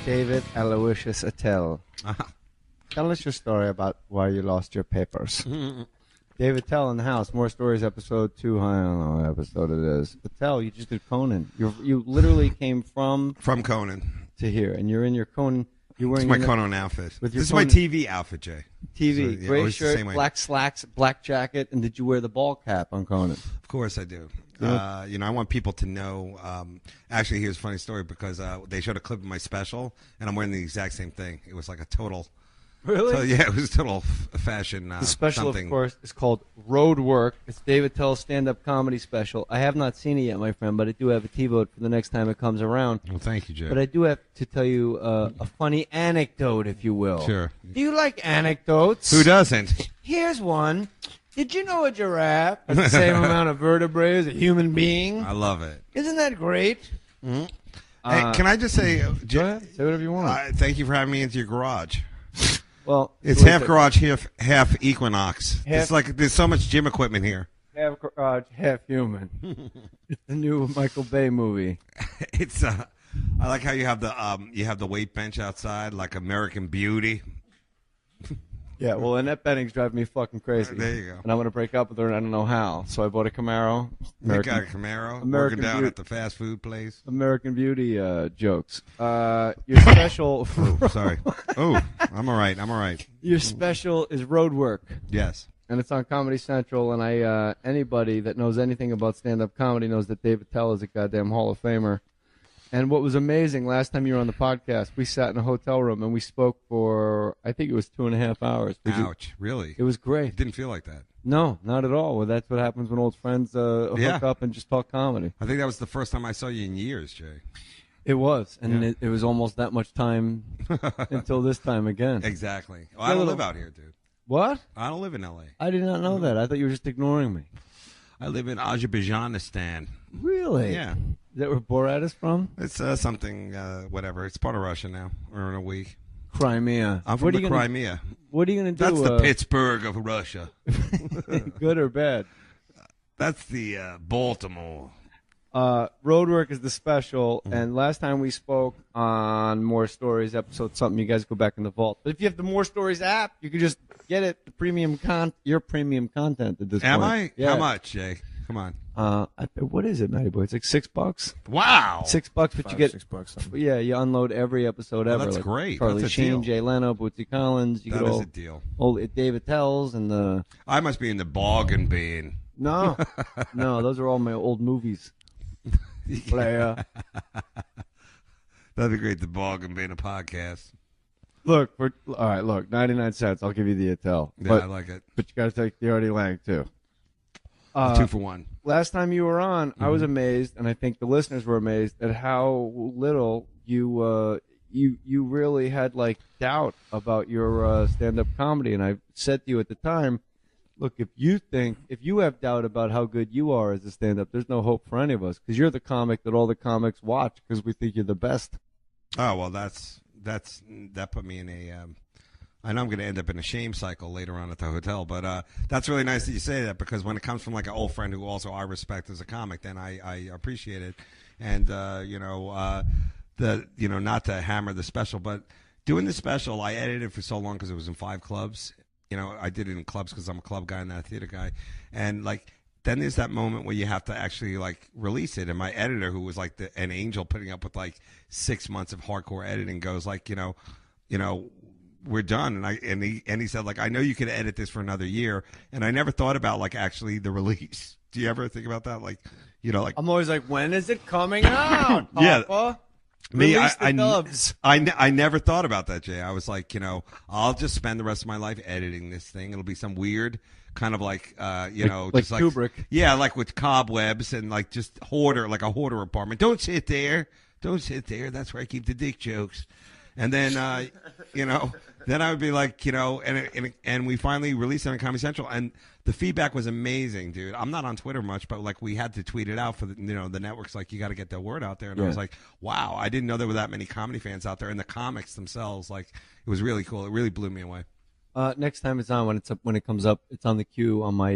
David Aloysius Attell. Tell us your story about why you lost your papers. Dave Attell in the house. Mohr Stories, episode 2. I don't know what episode it is. Attell, you just did Conan. You literally came from Conan to here, and you're in your Conan. You're wearing my Conan outfit. This is my TV outfit, Jay. TV, so, yeah, gray shirt, black slacks, black jacket, and did you wear the ball cap on Conan? Of course I do. Yeah. I want people to know. Actually, here's a funny story because they showed a clip of my special, and I'm wearing the exact same thing. It was like a total. Really? So, yeah, it was a total fashion. The special, something. of course, is called Road Work. It's Dave Attell's stand-up comedy special. I have not seen it yet, my friend, but I do have a T-vote for the next time it comes around. Well, thank you, Jay. But I do have to tell you a funny anecdote, if you will. Sure. Do you like anecdotes? Who doesn't? Here's one. Did you know a giraffe has the same amount of vertebrae as a human being? I love it. Isn't that great? Mm-hmm. Hey, can I just say, go ahead. Say whatever you want. Thank you for having me into your garage. Well, it's half garage, half Equinox. It's like there's so much gym equipment here. Half garage, half human. It's the new Michael Bay movie. It's I like how you have the weight bench outside, like American Beauty. Yeah, well, Annette Benning's driving me fucking crazy. There you go. And I'm going to break up with her, and I don't know how. So I bought a Camaro. You got a Camaro? Working down at the fast food place? American Beauty jokes. Your special... Oh, sorry. Oh, I'm all right. Your special is Road Work. Yes. And it's on Comedy Central, and anybody that knows anything about stand-up comedy knows that Dave Attell is a goddamn Hall of Famer. And what was amazing, last time you were on the podcast, we sat in a hotel room and we spoke for, I think it was 2.5 hours. Ouch, really? It was great. It didn't feel like that. No, not at all. Well, that's what happens when old friends hook up and just talk comedy. I think that was the first time I saw you in years, Jay. It was, and it was almost that much time until this time again. Exactly. Well, I don't live out here, dude. What? I don't live in L.A. I did not know that. I thought you were just ignoring me. I live in Azerbaijanistan. Really? Yeah. Is that where Borat is from? It's something, whatever. It's part of Russia now. We're in a week. Crimea. I'm from the Crimea. What are you going to do? That's the Pittsburgh of Russia. Good or bad? That's the Baltimore. Roadwork is the special, and last time we spoke on Mohr Stories episode something, you guys go back in the vault. But if you have the Mohr Stories app, you can just get it, your premium content at this point. Am I? Yeah. How much, Jay? Come on. What is it, Matty Boy? It's like $6. Wow. $6, but you get $6. Yeah, you unload every episode ever. That's like great. Charlie That's a Sheen, deal. Jay Leno, Bootsy Collins. You That get is all, a deal. Old Dave Attell's and the. I must be in the bargain bin. No, no, those are all my old movies. Player. That'd be great. The bargain bin, a podcast. Look, all right. Look, 99 cents. I'll give you the Attell. Yeah, I like it. But you got to take the Artie Lang too. 2 for 1. Last time you were on, I was amazed, and I think the listeners were amazed at how little you really had like doubt about your stand-up comedy. And I said to you at the time, look, if you have doubt about how good you are as a stand-up, there's no hope for any of us because you're the comic that all the comics watch because we think you're the best. Oh well, that put me in a. I know I'm going to end up in a shame cycle later on at the hotel, but that's really nice that you say that because when it comes from like an old friend who also I respect as a comic, then I appreciate it, and not to hammer the special, but doing the special, I edited it for so long because it was in 5 clubs. I did it in clubs because I'm a club guy and not a theater guy, and like. Then there's that moment where you have to actually like release it, and my editor, who was like an angel, putting up with like 6 months of hardcore editing, goes like, we're done, and he said like, I know you could edit this for another year, and I never thought about like actually the release. Do you ever think about that? Like, like I'm always like, when is it coming out, Papa? Yeah. Me, Release the dubs. I never thought about that, Jay. I was like, I'll just spend the rest of my life editing this thing. It'll be some weird kind of like, like just like Kubrick. Yeah, like with cobwebs and like just like a hoarder apartment. Don't sit there. That's where I keep the dick jokes. And then, then I would be like, and we finally released it on Comedy Central, and the feedback was amazing, dude. I'm not on Twitter much, but like we had to tweet it out for the networks. Like you got to get the word out there, and I was like, wow, I didn't know there were that many comedy fans out there, and the comics themselves. Like it was really cool. It really blew me away. Next time it's on, when it comes up, it's on the queue on my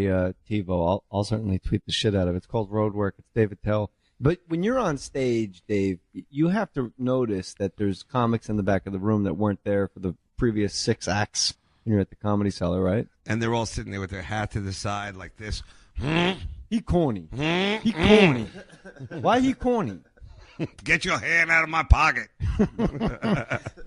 TiVo. I'll certainly tweet the shit out of it. It's called Roadwork. It's Dave Attell. But when you're on stage, Dave, you have to notice that there's comics in the back of the room that weren't there for the previous 6 acts when you're at the Comedy Cellar, right? And they're all sitting there with their hat to the side like this. He corny. He corny. Why he corny? Get your hand out of my pocket.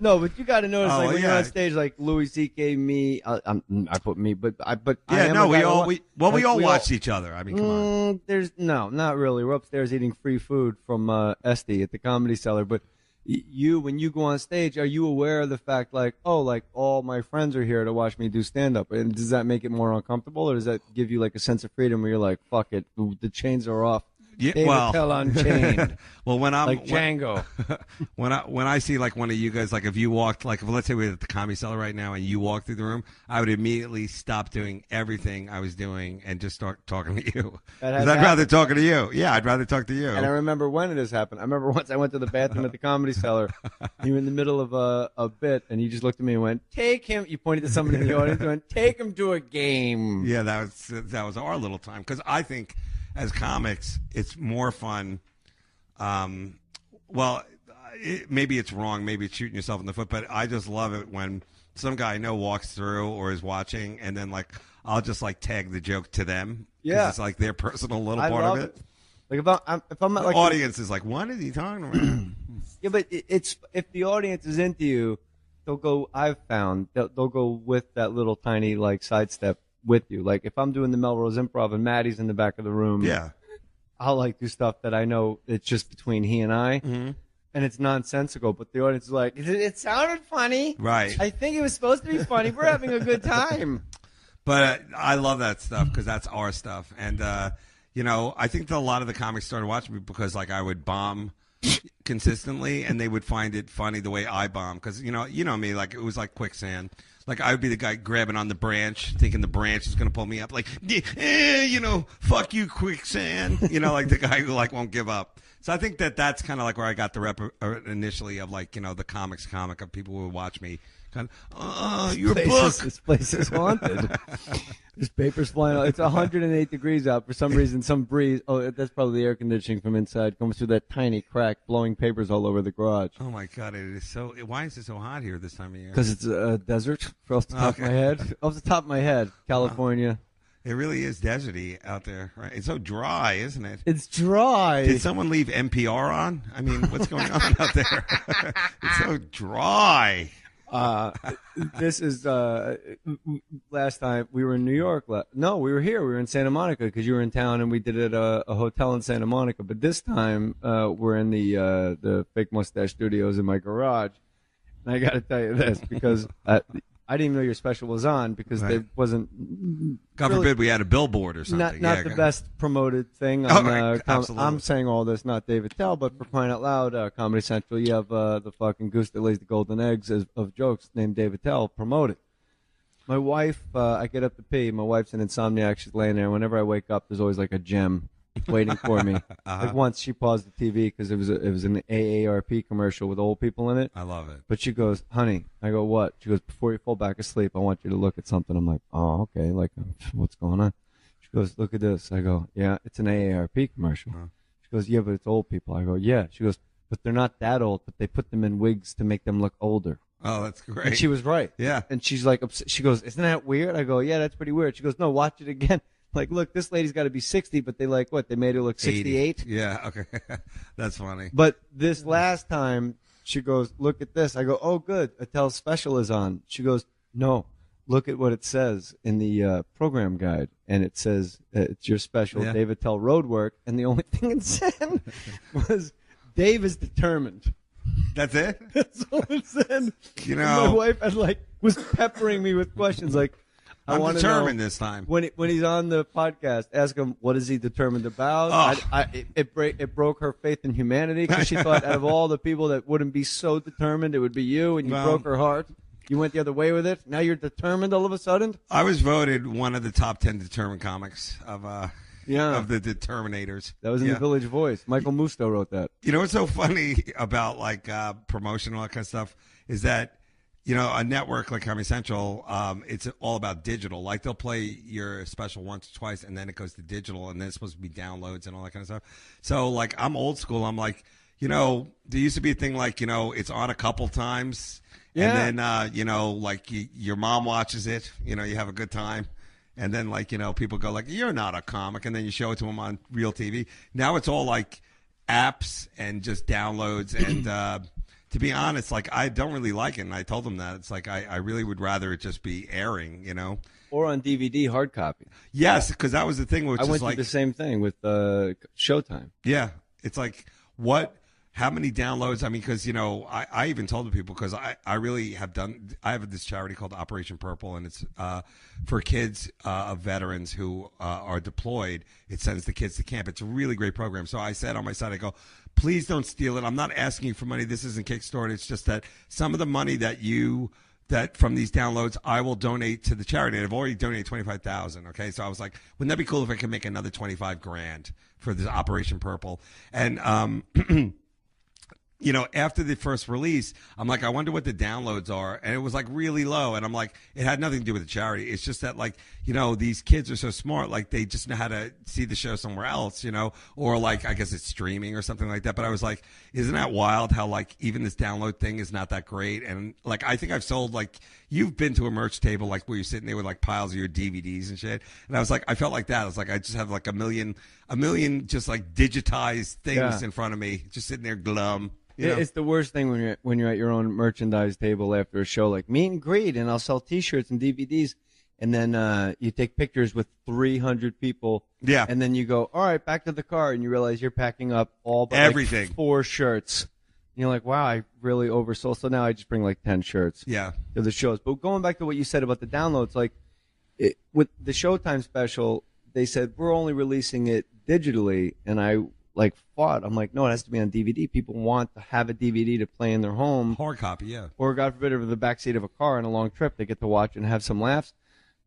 No, but you got to notice, like when you're yeah. on stage, like Louis C.K., me. I put me, but I Yeah, am no, a guy we all watched each other. I mean, come on. There's not really. We're upstairs eating free food from Esty at the Comedy Cellar. But when you go on stage, are you aware of the fact, like, oh, like all my friends are here to watch me do stand up, and does that make it more uncomfortable, or does that give you like a sense of freedom where you're like, fuck it, the chains are off? Yeah, Dave Attell Unchained. Well, when I'm like Django. when I see like one of you guys, like if you walked, like if, let's say we're at the Comedy Cellar right now and you walk through the room, I would immediately stop doing everything I was doing and just start talking to you. Because I'd rather talk to you. Yeah, I'd rather talk to you. And I remember when it has happened. I remember once I went to the bathroom at the Comedy Cellar. You were in the middle of a bit, and you just looked at me and went, "Take him." You pointed to somebody in the audience and went, "Take him to a game." Yeah, that was our little time, because I think as comics, it's more fun. Maybe it's wrong. Maybe it's shooting yourself in the foot. But I just love it when some guy I know walks through or is watching, and then like I'll just like tag the joke to them. Yeah, it's like their personal little part of it. Like if I'm not like the audience is like, what is he talking about? Yeah, but it's if the audience is into you, they'll go. I've found they'll go with that little tiny like sidestep with you. Like if I'm doing the Melrose Improv and Maddie's in the back of the room, yeah, I'll like do stuff that I know it's just between he and I, and it's nonsensical. But the audience is like, it sounded funny, right? I think it was supposed to be funny. We're having a good time. But I love that stuff because that's our stuff, and you know, I think that a lot of the comics started watching me because like I would bomb consistently, and they would find it funny the way I bomb, because you know me, like it was like quicksand. Like I would be the guy grabbing on the branch, thinking the branch is going to pull me up. Like, fuck you, quicksand. Like the guy who like won't give up. So I think that's kind of like where I got the rep initially of like the comics comic of people who would watch me. Kind of, your book. This place is haunted. There's papers flying out. It's 108 degrees out. For some reason, some breeze. Oh, that's probably the air conditioning from inside comes through that tiny crack, blowing papers all over the garage. Oh my God! It is so. Why is it so hot here this time of year? Because it's a desert. Off the top of my head. Off the top of my head, California. It really is deserty out there, right? It's so dry, isn't it? It's dry. Did someone leave NPR on? I mean, what's going on out there? It's so dry. This is last time we were in New York. No, we were here. We were in Santa Monica because you were in town, and we did it at a hotel in Santa Monica. But this time we're in the Fake Mustache Studios in my garage. And I got to tell you this because I didn't even know your special was on because there wasn't. God forbid we had a billboard or something. Not the best promoted thing. Absolutely. I'm saying all this, not Dave Attell, but for crying out loud, Comedy Central, you have the fucking goose that lays the golden eggs of jokes named Dave Attell promoted. My wife, I get up to pee. My wife's an insomniac. She's laying there. Whenever I wake up, there's always like a gem waiting for me. Like once she paused the TV because it was an AARP commercial with old people in it. I love it. But she goes, "Honey," I go, "What?" She goes, "Before you fall back asleep, I want you to look at something." I'm like, "Oh, okay. Like, what's going on?" She goes, "Look at this." I go, "Yeah, it's an AARP commercial." She goes, "Yeah, but it's old people." I go, "Yeah." She goes, "But they're not that old, but they put them in wigs to make them look older." Oh, that's great. And she was right. Yeah. And she's like, she goes, "Isn't that weird?" I go, "Yeah, that's pretty weird." She goes, "No, watch it again." Like, look, this lady's got to be 60, but they like what? They made her look 68? Yeah, okay. That's funny. But this last time, she goes, "Look at this." I go, "Oh, good. Attell's special is on." She goes, "No, look at what it says in the program guide." And it says, "It's your special, Dave Attell Roadwork." And the only thing it said was, "Dave is determined." That's it? That's all it said. My wife was peppering me with questions like, I'm determined this time. When he's on the podcast, ask him, what is he determined about? It broke her faith in humanity because she thought out of all the people that wouldn't be so determined, it would be you, and you broke her heart. You went the other way with it. Now you're determined all of a sudden? I was voted one of the top 10 determined comics of the Determinators. That was in the Village Voice. Michael Musto wrote that. You know what's so funny about like promotion and all that kind of stuff is that you know, a network like Comedy Central, it's all about digital. Like they'll play your special once or twice, and then it goes to digital, and then it's supposed to be downloads and all that kind of stuff. So like I'm old school. I'm like, you know, there used to be a thing like, you know, it's on a couple times, and then you know, like your mom watches it. You know, you have a good time. And then, like, you know, people go like, you're not a comic. And then you show it to them on real TV. Now it's all like apps and just downloads. And to be honest, like, I don't really like it. And I told them that. It's like, I really would rather it just be airing, you know? Or on DVD, hard copy. Yes, because that was the thing. Which I went like, through the same thing with Showtime. Yeah. It's like, how many downloads? I mean, because, you know, I even told the people, because I really have done, I have this charity called Operation Purple, and it's for kids of veterans who are deployed. It sends the kids to camp. It's a really great program. So I said on my side, I go, please don't steal it. I'm not asking you for money. This isn't Kickstarter. It's just that some of the money that from these downloads, I will donate to the charity. And I've already donated $25,000. Okay. So I was like, wouldn't that be cool if I could make another $25,000 for this Operation Purple? And, you know, after the first release, I'm like, I wonder what the downloads are. And it was like really low. And I'm like, it had nothing to do with the charity. It's just that, like, you know, these kids are so smart. Like, they just know how to see the show somewhere else, you know, or like, I guess it's streaming or something like that. But I was like, isn't that wild how, like, even this download thing is not that great? And like, I think I've sold, like, you've been to a merch table, like, where you're sitting there with like piles of your DVDs and shit. And I was like, I felt like that. I was like, I just have like a million just like digitized things in front of me, just sitting there glum. You know? It's the worst thing when you're at your own merchandise table after a show, like meet and greet, and I'll sell T-shirts and DVDs, and then you take pictures with 300 people, and then you go, all right, back to the car, and you realize you're packing up all but everything, like 4 shirts. And you're like, wow, I really oversold. So now I just bring like 10 shirts, to the shows. But going back to what you said about the downloads, like with the Showtime special, they said we're only releasing it digitally, and I like fought. I'm like, no, it has to be on DVD. People want to have a DVD to play in their home. Hard copy, Or God forbid, over the backseat of a car on a long trip, they get to watch and have some laughs.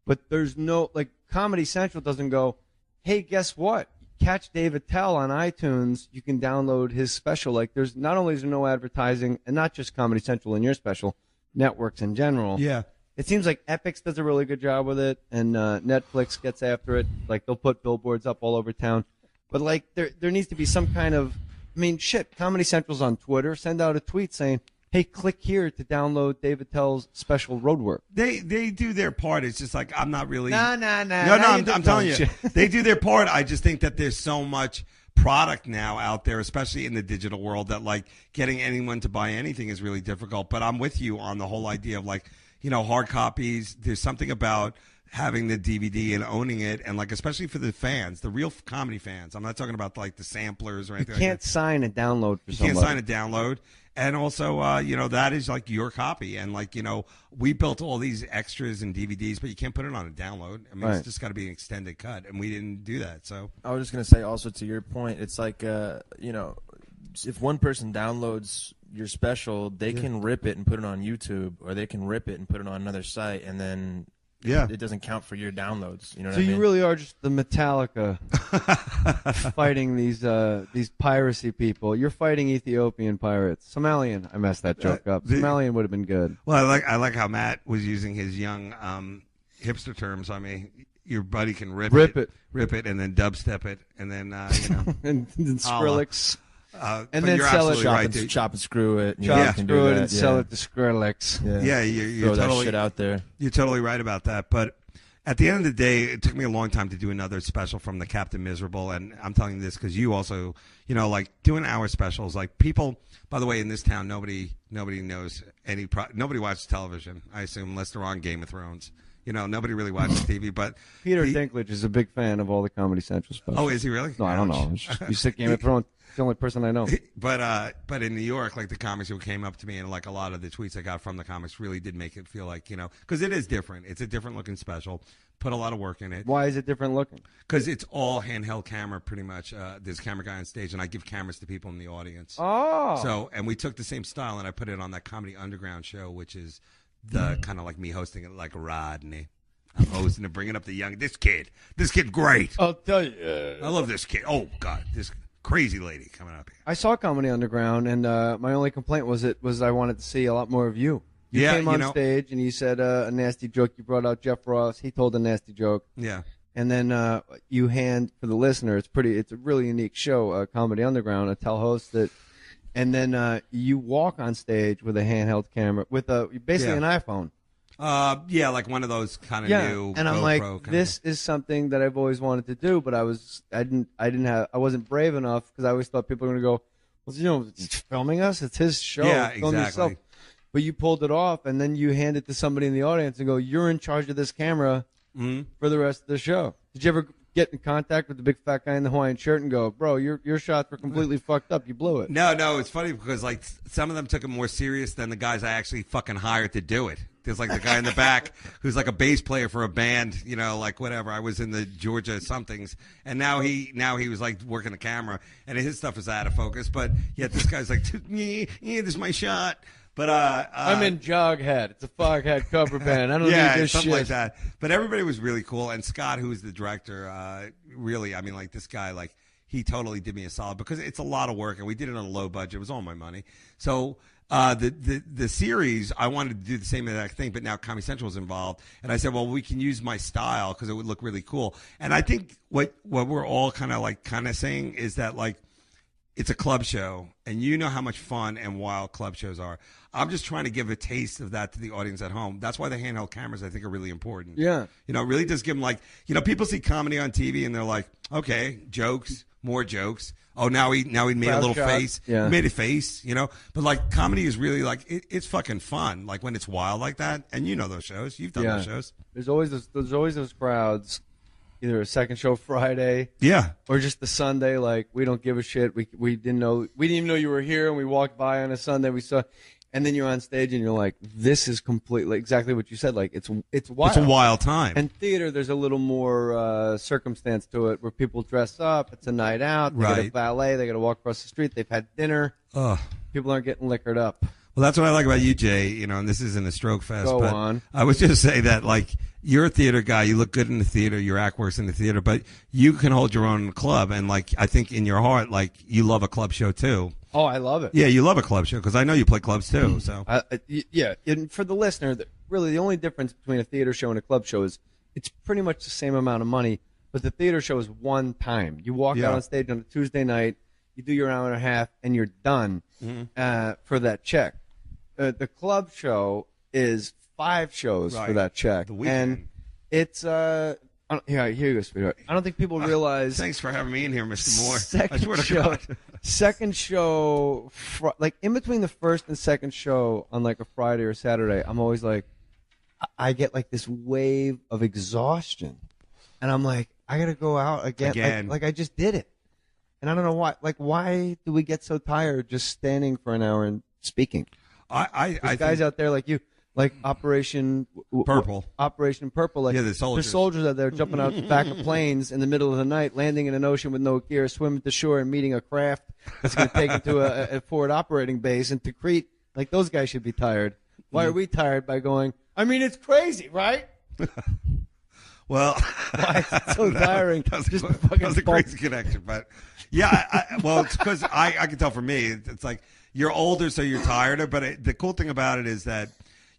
But there's no, like, Comedy Central doesn't go, hey, guess what? Catch Dave Attell on iTunes. You can download his special. Like, there's not only is there no advertising, and not just Comedy Central in your special, networks in general. Yeah. It seems like Epix does a really good job with it, and Netflix gets after it. Like, they'll put billboards up all over town. But, like, there needs to be some kind of, I mean, shit, Comedy Central's on Twitter. Send out a tweet saying, hey, click here to download Dave Attell's special Roadwork. They do their part. It's just like, I'm not really. No, I'm telling you. They do their part. I just think that there's so much product now out there, especially in the digital world, that, like, getting anyone to buy anything is really difficult. But I'm with you on the whole idea of, like, you know, hard copies. There's something about having the DVD and owning it, and like especially for the fans, the real comedy fans. I'm not talking about like the samplers or anything. You can't sign a download for somebody. You can't sign a download, and also, you know, that is like your copy, and like, you know, we built all these extras and DVDs, but you can't put it on a download. I mean, It's just got to be an extended cut, and we didn't do that. So I was just gonna say, also to your point, it's like, you know, if one person downloads your special, they can rip it and put it on YouTube, or they can rip it and put it on another site, and then it doesn't count for your downloads. You know what I mean? So you really are just the Metallica fighting these piracy people. You're fighting Ethiopian pirates. Somalian. I messed that joke up. Somalian would have been good. Well, I like how Matt was using his young hipster terms. I mean, your buddy can rip it, and then dubstep it, and then you know, and Skrillex. And then sell it, chop and screw it, and sell it to Skrillex. You're throw totally, that shit out there. You're totally right about that. But at the end of the day, it took me a long time to do another special from the Captain Miserable, and I'm telling you this because you also, you know, like doing hour specials. Like people, by the way, in this town, nobody knows nobody watches television. I assume unless they're on Game of Thrones. You know, nobody really watches TV, but Peter Dinklage is a big fan of all the Comedy Central specials. Oh, is he really? No, I don't know. You said Game of Thrones. It's the only person I know. But in New York, like the comics who came up to me, and like a lot of the tweets I got from the comics really did make it feel like, you know, because it is different. It's a different looking special. Put a lot of work in it. Why is it different looking? Because it's all handheld camera, pretty much. There's a camera guy on stage, and I give cameras to people in the audience. Oh. So, and we took the same style, and I put it on that Comedy Underground show, which is the kind of like me hosting it like Rodney. I'm hosting and bringing up the young. This kid's great. I'll tell you. I love this kid. Oh God, this crazy lady coming up here. I saw Comedy Underground, and my only complaint was I wanted to see a lot more of you. You came on stage and you said a nasty joke. You brought out Jeff Ross. He told a nasty joke. Yeah. And then you hand for the listener. It's a really unique show, Comedy Underground. Attell hosts it. And then you walk on stage with a handheld camera with basically an iPhone. Yeah, like one of those kind of new. And I'm like, this is something that I've always wanted to do, but I wasn't brave enough because I always thought people were going to go, well, he's filming us. It's his show. Yeah, Film exactly. yourself. But you pulled it off, and then you hand it to somebody in the audience and go, you're in charge of this camera for the rest of the show. Did you ever get in contact with the big fat guy in the Hawaiian shirt and go, bro, your shots were completely fucked up. You blew it. No, it's funny because like some of them took it more serious than the guys I actually fucking hired to do it. There's like the guy in the back who's like a bass player for a band, like whatever. I was in the Georgia somethings, and now he was like working the camera, and his stuff is out of focus. But yet this guy's like, this is my shot. But I'm in Joghead. It's a Foghat cover band. I don't need this something shit. like that. But everybody was really cool, and Scott, who's the director, really, I mean, like this guy, like he totally did me a solid because it's a lot of work, and we did it on a low budget. It was all my money, so. The series, I wanted to do the same exact thing, but now Comedy Central was involved, and I said, well, we can use my style because it would look really cool. And I think what we're all kind of saying is that like it's a club show, and you know how much fun and wild club shows are. I'm just trying to give a taste of that to the audience at home. That's why the handheld cameras, I think, are really important. Yeah. It really does give them like, people see comedy on TV and they're like, okay, jokes, more jokes. Oh, now he made a little face. Yeah. He made a face, But like comedy is really like it's fucking fun. Like when it's wild like that, and those shows. You've done those shows. There's always those crowds. Either a second show Friday, or just the Sunday. Like we don't give a shit. We didn't even know you were here, and we walked by on a Sunday. We saw, and then you're on stage, and you're like, this is completely exactly what you said. Like it's wild. It's a wild time. And theater, there's a little more circumstance to it, where people dress up. It's a night out. They get a valet. They got to walk across the street. They've had dinner. People aren't getting liquored up. Well, that's what I like about you, Jay. And this isn't a stroke fest. Go but on. I would just say that, like, you're a theater guy. You look good in the theater. Your act works in the theater. But you can hold your own in the club. And, like, I think in your heart, like, you love a club show, too. Oh, I love it. Yeah, you love a club show because I know you play clubs, too. So yeah. And for the listener, really the only difference between a theater show and a club show is it's pretty much the same amount of money. But the theater show is one time. You walk out on stage on a Tuesday night. You do your hour and a half, and you're done for that check. The club show is 5 shows for that check. The weekend. And it's here you go, sweetheart. I don't think people realize. Thanks for having me in here, Mr. Mohr. I swear to God. Second show, like in between the first and second show on like a Friday or Saturday, I'm always like, I get like this wave of exhaustion, and I'm like, I gotta go out again. Like I just did it, and I don't know why. Like, why do we get so tired just standing for an hour and speaking? I guys out there like you, like Operation Purple, like the soldiers. There's soldiers out there jumping out the back of planes in the middle of the night, landing in an ocean with no gear, swimming to shore, and meeting a craft that's going to take them to a forward operating base and to Crete. Like those guys should be tired. Why are we tired by going? I mean, it's crazy, right? Well, why is it so tiring? That was a crazy connection, but yeah. It's because I can tell for me, it's like you're older, so you're tired. But the cool thing about it is that,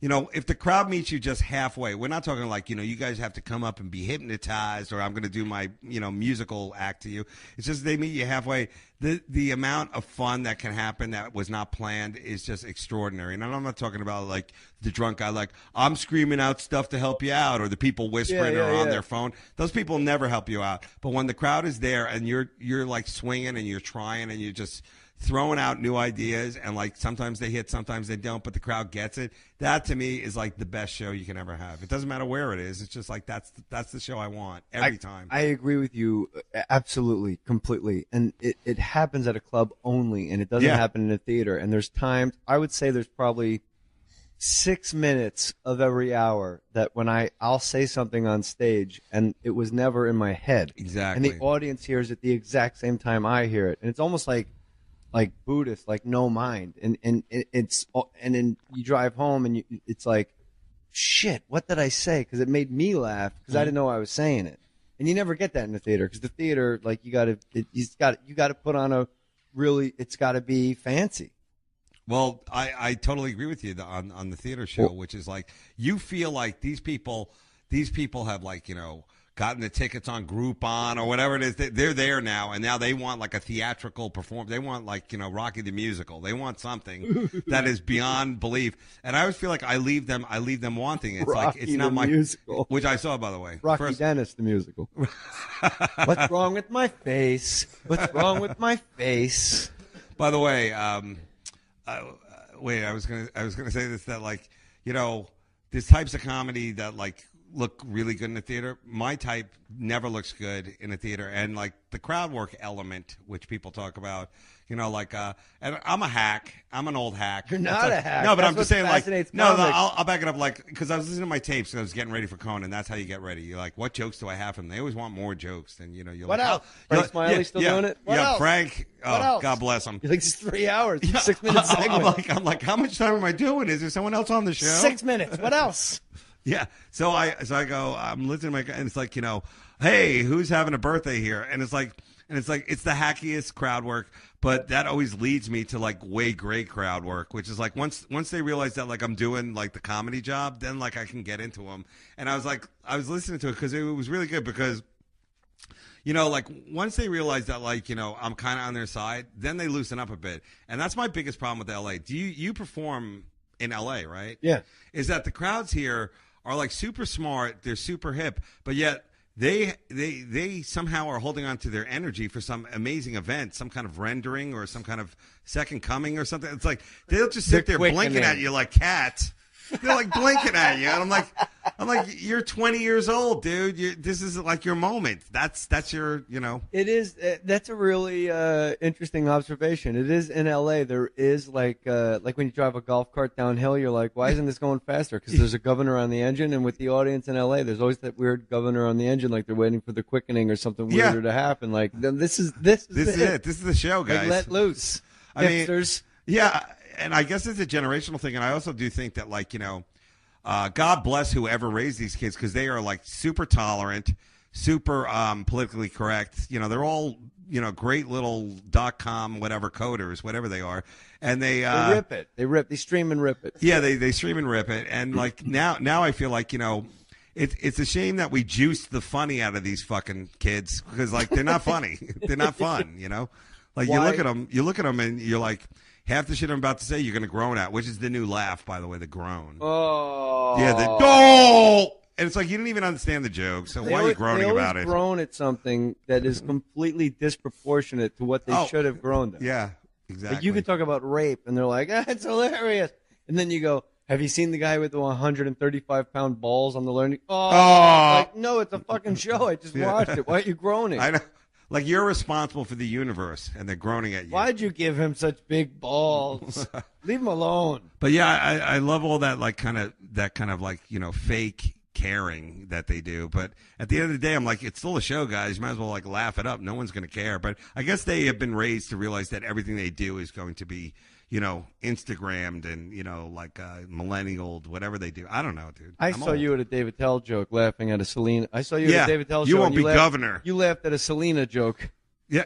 if the crowd meets you just halfway, we're not talking like, you guys have to come up and be hypnotized or I'm going to do my, musical act to you. It's just they meet you halfway. The amount of fun that can happen that was not planned is just extraordinary. And I'm not talking about like the drunk guy, like I'm screaming out stuff to help you out, or the people whispering or on their phone. Those people never help you out. But when the crowd is there and you're like swinging and you're trying and you're just throwing out new ideas, and like sometimes they hit, sometimes they don't, but the crowd gets it. That to me is like the best show you can ever have. It doesn't matter where it is. It's just like that's the show I want every time. I agree with you absolutely, completely. And it happens at a club only, and it doesn't happen in a theater. And there's times, I would say there's probably 6 minutes of every hour that when I'll say something on stage and it was never in my head. Exactly. And the audience hears it the exact same time I hear it. And it's almost like Buddhist, like no mind, and then you drive home and it's like, shit, what did I say? Because it made me laugh because I didn't know I was saying it, and you never get that in the theater because the theater, like you got to put on it's got to be fancy. Well, I totally agree with you on the theater show, which is like you feel like these people have like, you know, gotten the tickets on Groupon or whatever it is. They're there now, and now they want like a theatrical performance. They want like, you know, Rocky the Musical. They want something that is beyond belief. And I always feel like I leave them wanting. It's Rocky like it's not my musical, which I saw, by the way. Rocky Dennis the musical. What's wrong with my face? What's wrong with my face? By the way, wait, I was gonna say this, that like, you know, there's types of comedy that like look really good in the theater. My type never looks good in a theater, and like the crowd work element, which people talk about, you know, like and I'm a hack. I'm an old hack. You're not a hack. No, but That's I'm just saying, like, no, comics. I'll back it up, like, because I was listening to my tapes and I was getting ready for Conan. That's how you get ready. You're like, what jokes do I have from them? They always want more jokes than, you know. You're What like, else? oh, Frank Smiley still doing it? What else? Frank. What Oh, else? God bless him. You're like, it's 3 hours, 6 minutes segment. I'm like, how much time am I doing? Is there someone else on the show? 6 minutes. What else? Yeah. So I go, I'm listening to my, and it's like, you know, hey, who's having a birthday here? And it's like, it's the hackiest crowd work, but that always leads me to like way great crowd work, which is like once they realize that like I'm doing like the comedy job, then like I can get into them. And I was listening to it because it was really good because, you know, like once they realize that like, you know, I'm kind of on their side, then they loosen up a bit. And that's my biggest problem with LA. You perform in LA, right? Yeah. Is that the crowds here are like super smart, they're super hip, but yet they somehow are holding on to their energy for some amazing event, some kind of rendering or some kind of second coming or something. It's like they'll just sit there blinking at you like cats. They're like blinking at you, and I'm like, you're 20 years old, dude. This is like your moment. That's your, you know. It is. That's a really interesting observation. It is in LA. There is like when you drive a golf cart downhill, you're like, why isn't this going faster? Because there's a governor on the engine, and with the audience in LA, there's always that weird governor on the engine, like they're waiting for the quickening or something weirder to happen. Like this is it. This is the show, guys. Like, let loose. I mean, hipsters. Yeah. And I guess it's a generational thing, and I also do think that, like, you know, God bless whoever raised these kids because they are like super tolerant, super politically correct. You know, they're all, you know, great little .com whatever coders, whatever they are, and they rip it. They stream and rip it. Yeah, they stream and rip it, and like now I feel like, you know, it's a shame that we juice the funny out of these fucking kids because like they're not funny, they're not fun. You know, like you look at them, and you're like. Half the shit I'm about to say, you're going to groan at, which is the new laugh, by the way, the groan. Oh. Yeah, and it's like you didn't even understand the joke, so why are you groaning about it? They groan at something that is completely disproportionate to what they should have groaned at. Yeah, exactly. Like you could talk about rape, and they're like, it's hilarious. And then you go, have you seen the guy with the 135-pound balls on the learning? Like, no, it's a fucking show. I just watched it. Why are you groaning? I know. Like you're responsible for the universe, and they're groaning at you. Why'd you give him such big balls? Leave him alone. But yeah, I love all that kind of like, you know, fake caring that they do. But at the end of the day, I'm like, it's still a show, guys. You might as well like laugh it up. No one's going to care. But I guess they have been raised to realize that everything they do is going to be, you know, Instagrammed and, you know, like millennial, whatever they do. I don't know, dude. I saw you at a Dave Attell joke laughing at a Selena. I saw you at a Dave Attell show. You won't be governor. You laughed at a Selena joke. Yeah.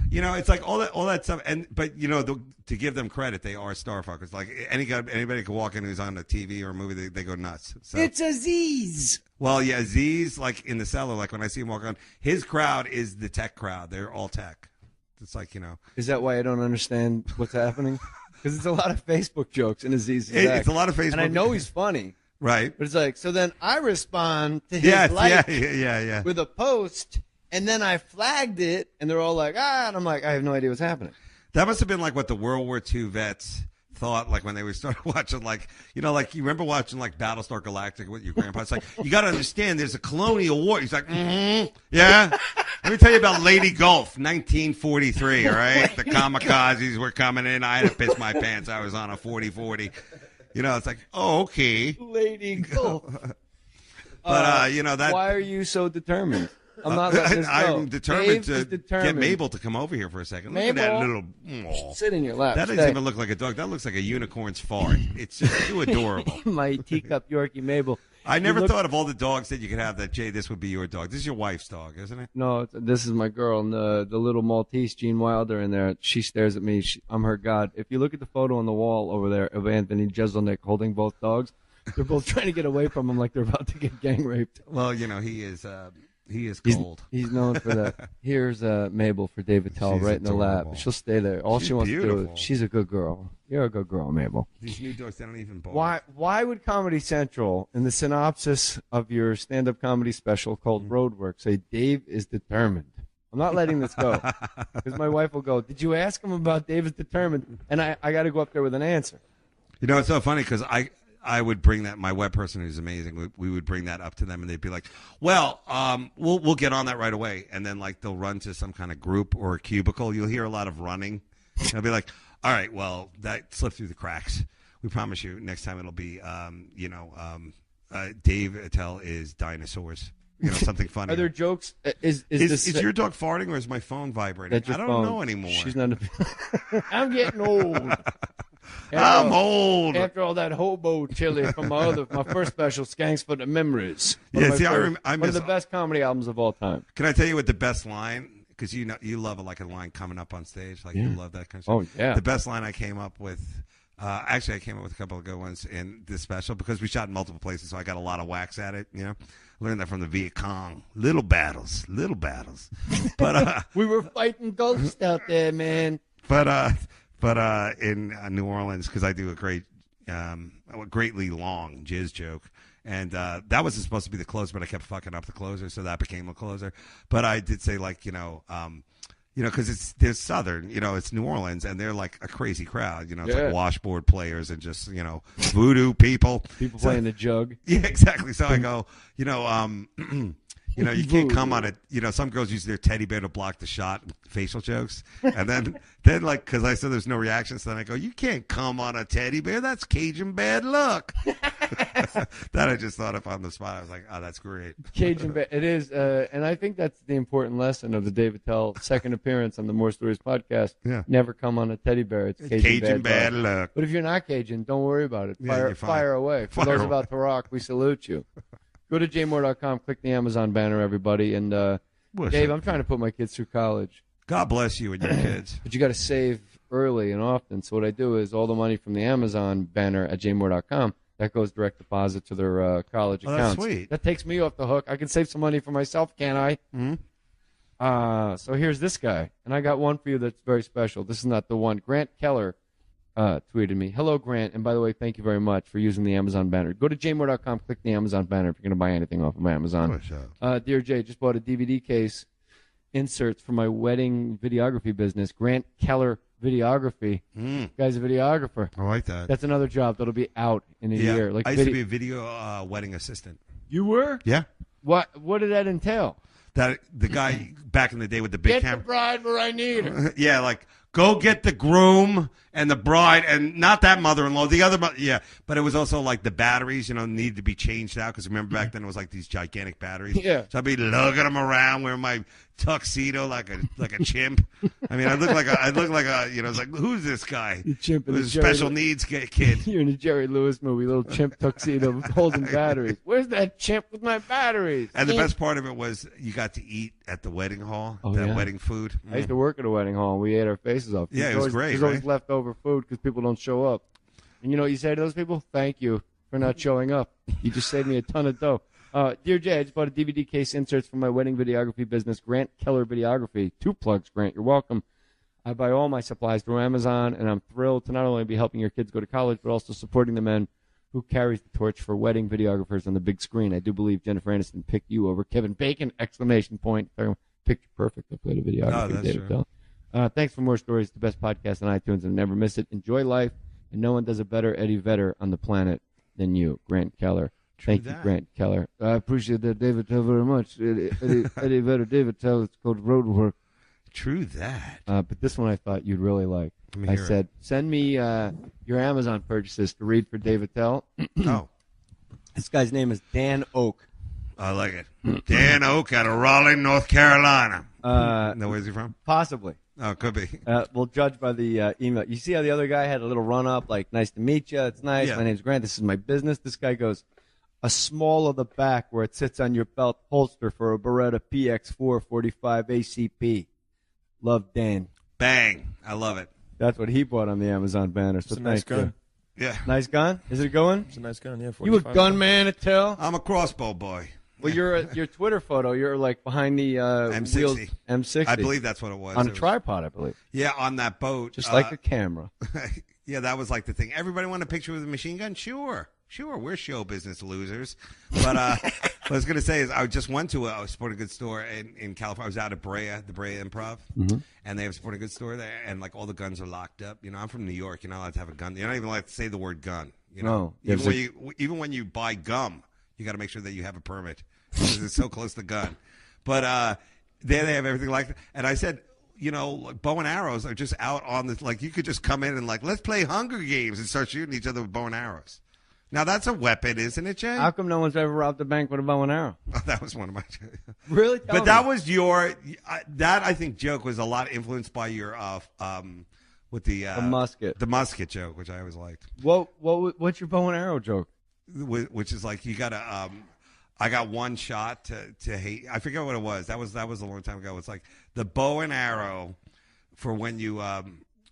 You know, it's like all that stuff. But, you know, to give them credit, they are star fuckers. Like anybody can walk in who's on a TV or a movie, they go nuts. So. It's Aziz. Well, yeah, Aziz, like in the cellar, like when I see him walk on, his crowd is the tech crowd. They're all tech. It's like, you know. Is that why I don't understand what's happening? Because it's a lot of Facebook jokes in Aziz's It's a lot of Facebook. And I know he's funny. Right. But it's like, so then I respond to his with a post, and then I flagged it, and they're all like, and I'm like, I have no idea what's happening. That must have been like what the World War II vets thought, like when they started watching, like, you know, like you remember watching like Battlestar Galactica with your grandpa. It's like, you got to understand there's a colonial war. He's like, yeah. Let me tell you about Lady Gulf, 1943, all right? The kamikazes were coming in. I had to piss my pants. I was on a 40-40. You know, it's like, oh, okay. Lady Gulf. But, you know, that. Why are you so determined? I'm not letting this go. I'm determined Dave to get Mabel to come over here for a second. Look at that little. Sit in your lap. That doesn't even look like a dog. That looks like a unicorn's fart. It's just too adorable. My teacup Yorkie Mabel. I never thought of all the dogs that you could have that, Jay, this would be your dog. This is your wife's dog, isn't it? No, this is my girl, and the little Maltese, Gene Wilder, in there. She stares at me. I'm her god. If you look at the photo on the wall over there of Anthony Jeselnik holding both dogs, they're both trying to get away from him like they're about to get gang raped. Well, he is cold. He's known for that. Here's Mabel for Dave Attell right in the lap. She'll stay there. All she wants to do is, she's a good girl. You're a good girl, Mabel. These new dogs, they don't even bark. Why would Comedy Central, in the synopsis of your stand-up comedy special called Roadwork, say Dave is determined? I'm not letting this go. Because my wife will go, did you ask him about Dave is determined? And I got to go up there with an answer. It's so funny because I would bring that, my web person who's amazing, we would bring that up to them and they'd be like, well, we'll get on that right away. And then like they'll run to some kind of group or a cubicle. You'll hear a lot of running. And I'll be like, all right, well, that slipped through the cracks. We promise you next time it'll be, Dave Attell is dinosaurs. Something funny. Are there jokes? Is your dog farting or is my phone vibrating? I don't know anymore. She's not. I'm getting old. I'm old. After all that hobo chili from my first special, Skanks for the Memories. I miss one of the best comedy albums of all time. Can I tell you what the best line? Because you love a line coming up on stage, you love that kind of stuff. Oh yeah. The best line I came up with. Actually, I came up with a couple of good ones in this special because we shot in multiple places, so I got a lot of whacks at it. Learned that from the Viet Cong. Little battles. But we were fighting ghosts out there, man. But in New Orleans, because I do a greatly long jizz joke, and that was supposed to be the closer, but I kept fucking up the closer, so that became a closer. But I did say because they're Southern, it's New Orleans, and they're like a crazy crowd. It's like washboard players and just voodoo people. People playing the jug. Yeah, exactly. So I go, you can't come on it. Some girls use their teddy bear to block the shot, facial jokes. And then because I said there's no reaction, so then I go, you can't come on a teddy bear. That's Cajun bad luck. That I just thought up on the spot. I was like, oh, that's great. Cajun bad. It is. And I think that's the important lesson of the Dave Attell second appearance on the Mohr Stories podcast. Yeah. Never come on a teddy bear. It's Cajun bad luck. But if you're not Cajun, don't worry about it. Fire away. For those about to rock, we salute you. Go to jaymohr.com, click the Amazon banner, everybody. And Dave, I'm trying to put my kids through college. God bless you and your kids. But you got to save early and often. So what I do is all the money from the Amazon banner at jaymohr.com, that goes direct deposit to their college accounts. That's sweet. That takes me off the hook. I can save some money for myself, can't I? Mm-hmm. So here's this guy. And I got one for you that's very special. This is not the one. Grant Keller tweeted me. Hello, Grant. And by the way, thank you very much for using the Amazon banner. Go to jaymohr.com, click the Amazon banner if you're going to buy anything off of Amazon. Dear Jay, just bought a DVD case inserts for my wedding videography business. Grant Keller Videography. Guy's a videographer. I like that. That's another job that'll be out in a year. I used to be a video wedding assistant. You were? Yeah. What did that entail? That the guy back in the day with the big camera. Get the bride where I need her. Yeah, go get the groom and the bride, and not that mother-in-law, the other yeah. But it was also the batteries, needed to be changed out because remember back then it was these gigantic batteries. Yeah. So I'd be lugging them around wearing my tuxedo like a chimp. I mean, I look like a it's like, who's this guy? The chimp in who's a special needs kid. You're in a Jerry Lewis movie, little chimp tuxedo holding batteries. Where's that chimp with my batteries? And the best part of it was you got to eat at the wedding hall, wedding food. I used to work at a wedding hall, and we ate our faces off. Yeah, it was great. There's always leftover food because people don't show up. And you know what you say to those people? Thank you for not showing up. You just saved me a ton of dough. Dear Jay, I just bought a DVD case inserts for my wedding videography business, Grant Keller Videography. 2 plugs, Grant. You're welcome. I buy all my supplies through Amazon, and I'm thrilled to not only be helping your kids go to college, but also supporting the men who carries the torch for wedding videographers on the big screen. I do believe Jennifer Aniston picked you over Kevin Bacon! ! Picture perfect. I played a videography. That's David true. Thanks for Mohr Stories, the best podcast on iTunes, and never miss it. Enjoy life, and no one does a better Eddie Vedder on the planet than you, Grant Keller. Thank you, Grant Keller. I appreciate that, Dave Attell, very much. Eddie Vedder, Dave Attell, it's called Roadwork. True that. But this one I thought you'd really like. I said, send me your Amazon purchases to read for Dave Attell. Oh. This guy's name is Dan Oak. I like it. Dan Oak out of Raleigh, North Carolina. No, where's he from? Possibly. Oh, could be. We'll judge by the email. You see how the other guy had a little run-up, nice to meet you. It's nice. Yeah. My name's Grant. This is my business. This guy goes, a small of the back where it sits on your belt holster for a Beretta PX4 45 ACP. Love, Dan. Bang. I love it. That's what he bought on the Amazon banner. So It's a nice gun. Yeah. Nice gun? Is it a good one? It's a nice gun, yeah. You a 45. gunman, Attell? I'm a crossbow boy. Well, your Twitter photo, you're like behind the M60. wheels, M60. I believe that's what it was. On a It was- tripod, I believe. Yeah, on that boat. Just like a camera. Yeah, that was like the thing. Everybody want a picture with a machine gun? Sure. We're show business losers. But what I was going to say is I just went to a sporting goods store in California. I was out at the Brea Improv, and they have a sporting goods store there, and like all the guns are locked up. You know, I'm from New York. You're not allowed to have a gun. You're not even allowed to say the word gun. You know, even when you buy gum, you got to make sure that you have a permit because it's so close to gun. But there they have everything like that. And I said, you know, like bow and arrows are just out on the, like, you could just come in and like, let's play Hunger Games and start shooting each other with bow and arrows. Now that's a weapon, isn't it, Jay? How come no one's ever robbed a bank with a bow and arrow? Oh, that was one of my. Really? But that was your. That I think joke was a lot influenced by your with the musket. The musket joke, which I always liked. What's your bow and arrow joke? Which is like you gotta. I got one shot to hate. I forget what it was. That was a long time ago. It's like the bow and arrow for when you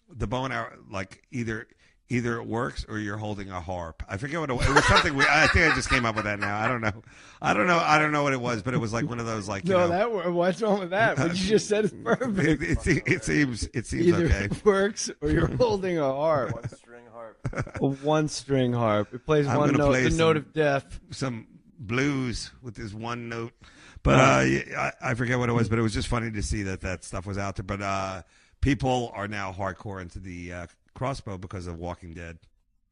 the bow and arrow, like either it works or you're holding a harp. I forget what it was. It was something. I think I just came up with that now. I don't know what it was, but it was like one of those like. What's wrong with that? What you just said is perfect. It seems Either okay. It works or you're holding a harp. One string harp. A one string harp. It plays I'm one gonna note. play The note of death. Some blues with this one note, but I forget what it was. But it was just funny to see that stuff was out there. But people are now hardcore into the crossbow because of Walking Dead.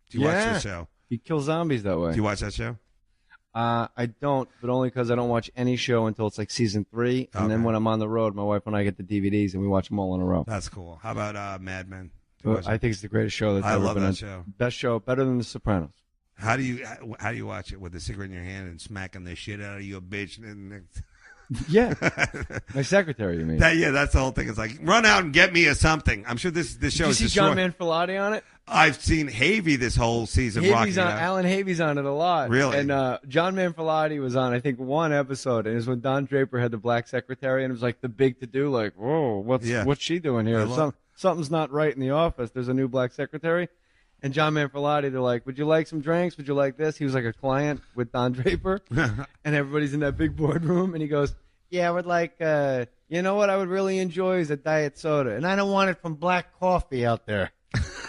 Do you watch the show? You kill zombies that way. Do you watch that show? I don't, but only because I don't watch any show until it's like season 3, and then when I'm on the road, my wife and I get the DVDs and we watch them all in a row. That's cool. How about Mad Men? I think it's the greatest show that's I ever love been that on. show. Best show, better than The Sopranos. How do you watch it with a cigarette in your hand and smacking the shit out of you, bitch? Yeah, my secretary. You mean? That's the whole thing. It's like run out and get me a something. I'm sure this show. Did you is see destroyed. John Manfrotati on it? I've seen Havy this whole season. Havey's rocking on it out. Alan Havey's on it a lot. Really? And John Manfrotati was on, I think, one episode, and it was when Don Draper had the black secretary, and it was like the big to do, like, whoa, what's she doing here? Something's not right in the office. There's a new black secretary. And John Manfrotati, they're like, would you like some drinks? Would you like this? He was like a client with Don Draper. And everybody's in that big boardroom. And he goes, yeah, I would like, you know what I would really enjoy is a diet soda. And I don't want it from black coffee out there.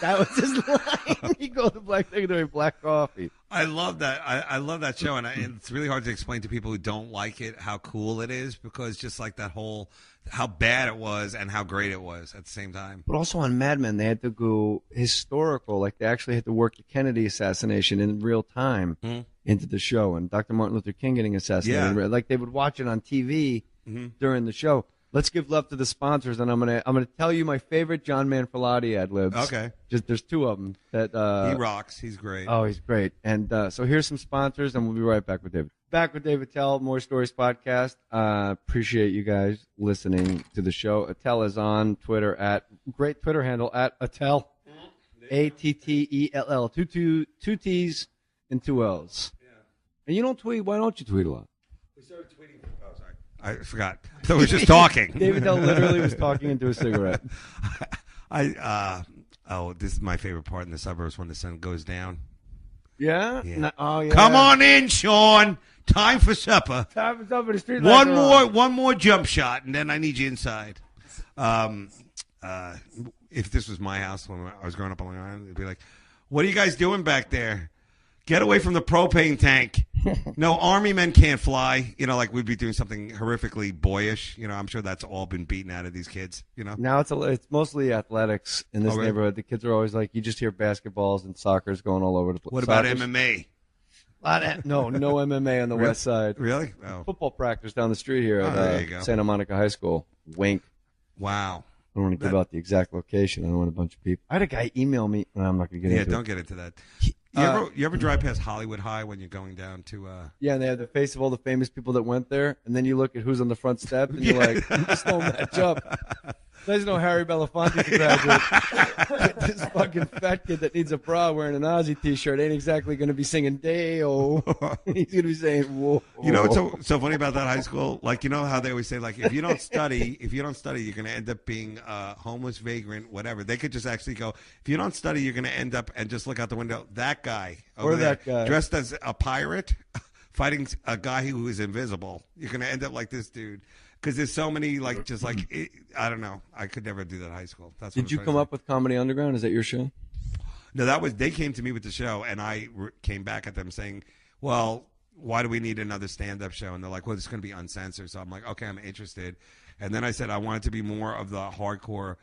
That was his line. He called the black secretary black coffee. I love that. I love that show. And it's really hard to explain to people who don't like it how cool it is because just like that whole how bad it was and how great it was at the same time. But also on Mad Men, they had to go historical. Like they actually had to work the Kennedy assassination in real time into the show, and Dr. Martin Luther King getting assassinated. Yeah. Like they would watch it on TV during the show. Let's give love to the sponsors, and I'm gonna tell you my favorite John Manfrotati ad libs. Okay. Just there's 2 of them that he rocks. He's great. Oh, he's great. And so here's some sponsors, and we'll be right back with David. Back with Dave Attell, Mohr Stories podcast. Appreciate you guys listening to the show. Attell is on Twitter at great Twitter handle at Attell, Attell, two T's and 2 L's. Yeah. And you don't tweet. Why don't you tweet a lot? We started tweeting. Oh, sorry. I forgot. So we were just talking. Dave Attell literally was talking into a cigarette. This is my favorite part in the suburbs when the sun goes down. Yeah? Yeah. Oh, yeah. Come on in, Sean. Time for supper. Time for supper. The street One more jump shot, and then I need you inside. If this was my house when I was growing up on Long Island, it'd be like, "What are you guys doing back there? Get away from the propane tank." No, army men can't fly. You know, like we'd be doing something horrifically boyish. You know, I'm sure that's all been beaten out of these kids. You know, now it's mostly athletics in this neighborhood. The kids are always like, you just hear basketballs and soccer's going all over the place. What about MMA? No MMA on the west side. Really? Oh. Football practice down the street here there you go. at Santa Monica High School. Wink. Wow. I don't want to give out the exact location. I don't want a bunch of people. I had a guy email me. No, I'm not going to get into it. Yeah, don't get into that. You ever drive past Hollywood High when you're going down to Yeah, and they have the face of all the famous people that went there, and then you look at who's on the front step, and you're like, this don't match up. There's no Harry Belafonte to graduate. This fucking fat kid that needs a bra wearing an Ozzy t-shirt ain't exactly going to be singing Day-O. He's going to be saying, whoa. You know what's so funny about that high school? Like, you know how they always say, like, if you don't study, you're going to end up being a homeless vagrant, whatever. They could just actually go, if you don't study, you're going to end up and just look out the window. That guy over there, that guy dressed as a pirate fighting a guy who is invisible. You're going to end up like this dude. Because there's so many, like, just like, I don't know. I could never do that in high school. That's Did you come up with Comedy Underground? Is that your show? No, they came to me with the show, and I came back at them saying, well, why do we need another stand-up show? And they're like, well, it's going to be uncensored. So I'm like, okay, I'm interested. And then I said I want it to be more of the hardcore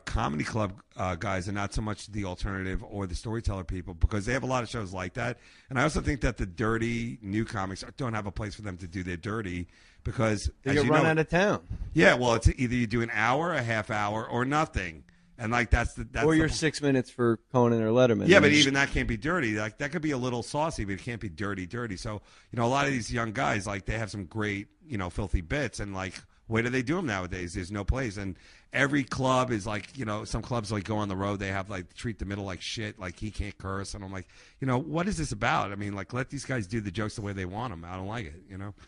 comedy club guys and not so much the alternative or the storyteller people, because they have a lot of shows like that. And I also think that the dirty new comics don't have a place for them to do their dirty, because they get run out of town. Yeah, well, it's either you do an hour, a half hour, or nothing. And like that's or your 6 minutes for Conan or Letterman. Yeah, but even that can't be dirty. Like that could be a little saucy, but it can't be dirty. So a lot of these young guys, like, they have some great filthy bits, and like, where do they do them nowadays? There's no place, and every club is like, some clubs like go on the road, they have like treat the middle like shit, like he can't curse, and I'm like, what is this about? I mean, like, let these guys do the jokes the way they want them. I don't like it.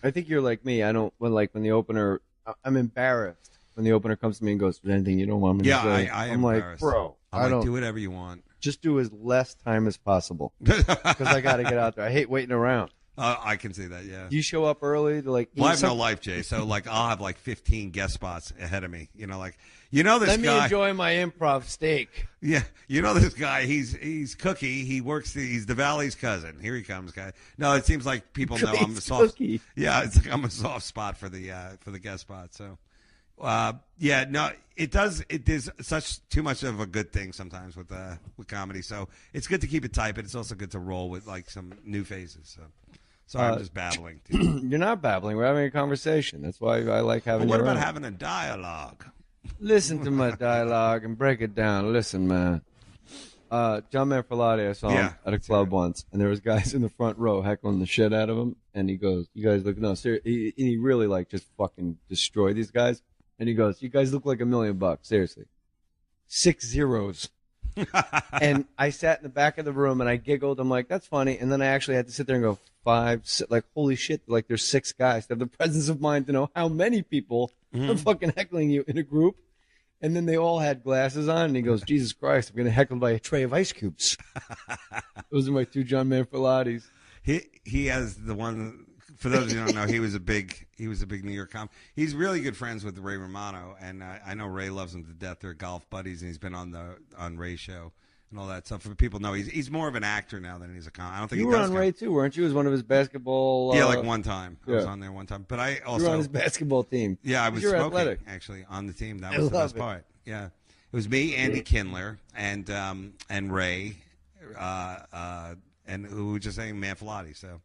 I think you're like me. I don't when the opener. I'm embarrassed when the opener comes to me and goes, "Is there anything you don't want me to say?" I'm like, bro, I don't do whatever you want. Just do as less time as possible because I got to get out there. I hate waiting around. I can see that, yeah. Do you show up early to like? Well, I have no life, Jay. So like, I'll have like 15 guest spots ahead of me. This guy. Let me enjoy my improv steak. Yeah, this guy. He's Cookie. He works. He's the Valley's cousin. Here he comes, guy. No, it seems like people know I'm a soft. Cookie. Yeah, it's like I'm a soft spot for the guest spot. So, yeah, no, it does. There's such too much of a good thing sometimes with comedy. So it's good to keep it tight, but it's also good to roll with like some new faces. So. Sorry, I'm just babbling. You're not babbling. We're having a conversation. That's why I like having. What about having a dialogue? Listen to my dialogue and break it down. Listen, man. John Manfrotati, I saw him at a club once, and there was guys in the front row heckling the shit out of him, and he goes, "You guys look seriously." He really like just fucking destroyed these guys, and he goes, "You guys look like $1 million, seriously." 6 zeros. And I sat in the back of the room and I giggled. I'm like, that's funny. And then I actually had to sit there and go, 5, 6, like, holy shit, like there's 6 guys to have the presence of mind to know how many people are fucking heckling you in a group. And then they all had glasses on, and he goes, Jesus Christ, I'm getting heckled by a tray of ice cubes. Those are my 2 John Manfrottis. He has the one. For those who don't know, he was a big New York comic. He's really good friends with Ray Romano, and I know Ray loves him to death. They're golf buddies, and he's been on Ray's show and all that stuff. For people know, he's more of an actor now than he's a comic. I don't think you were on Ray too, weren't you? As one of his basketball. Yeah, like one time. I was on there one time, but I also you were on his basketball team. Yeah, I was You're smoking athletic. actually on the team. That was the best part. Yeah, it was me, Andy Kindler, and Ray, and who were just saying Manfrotati. So.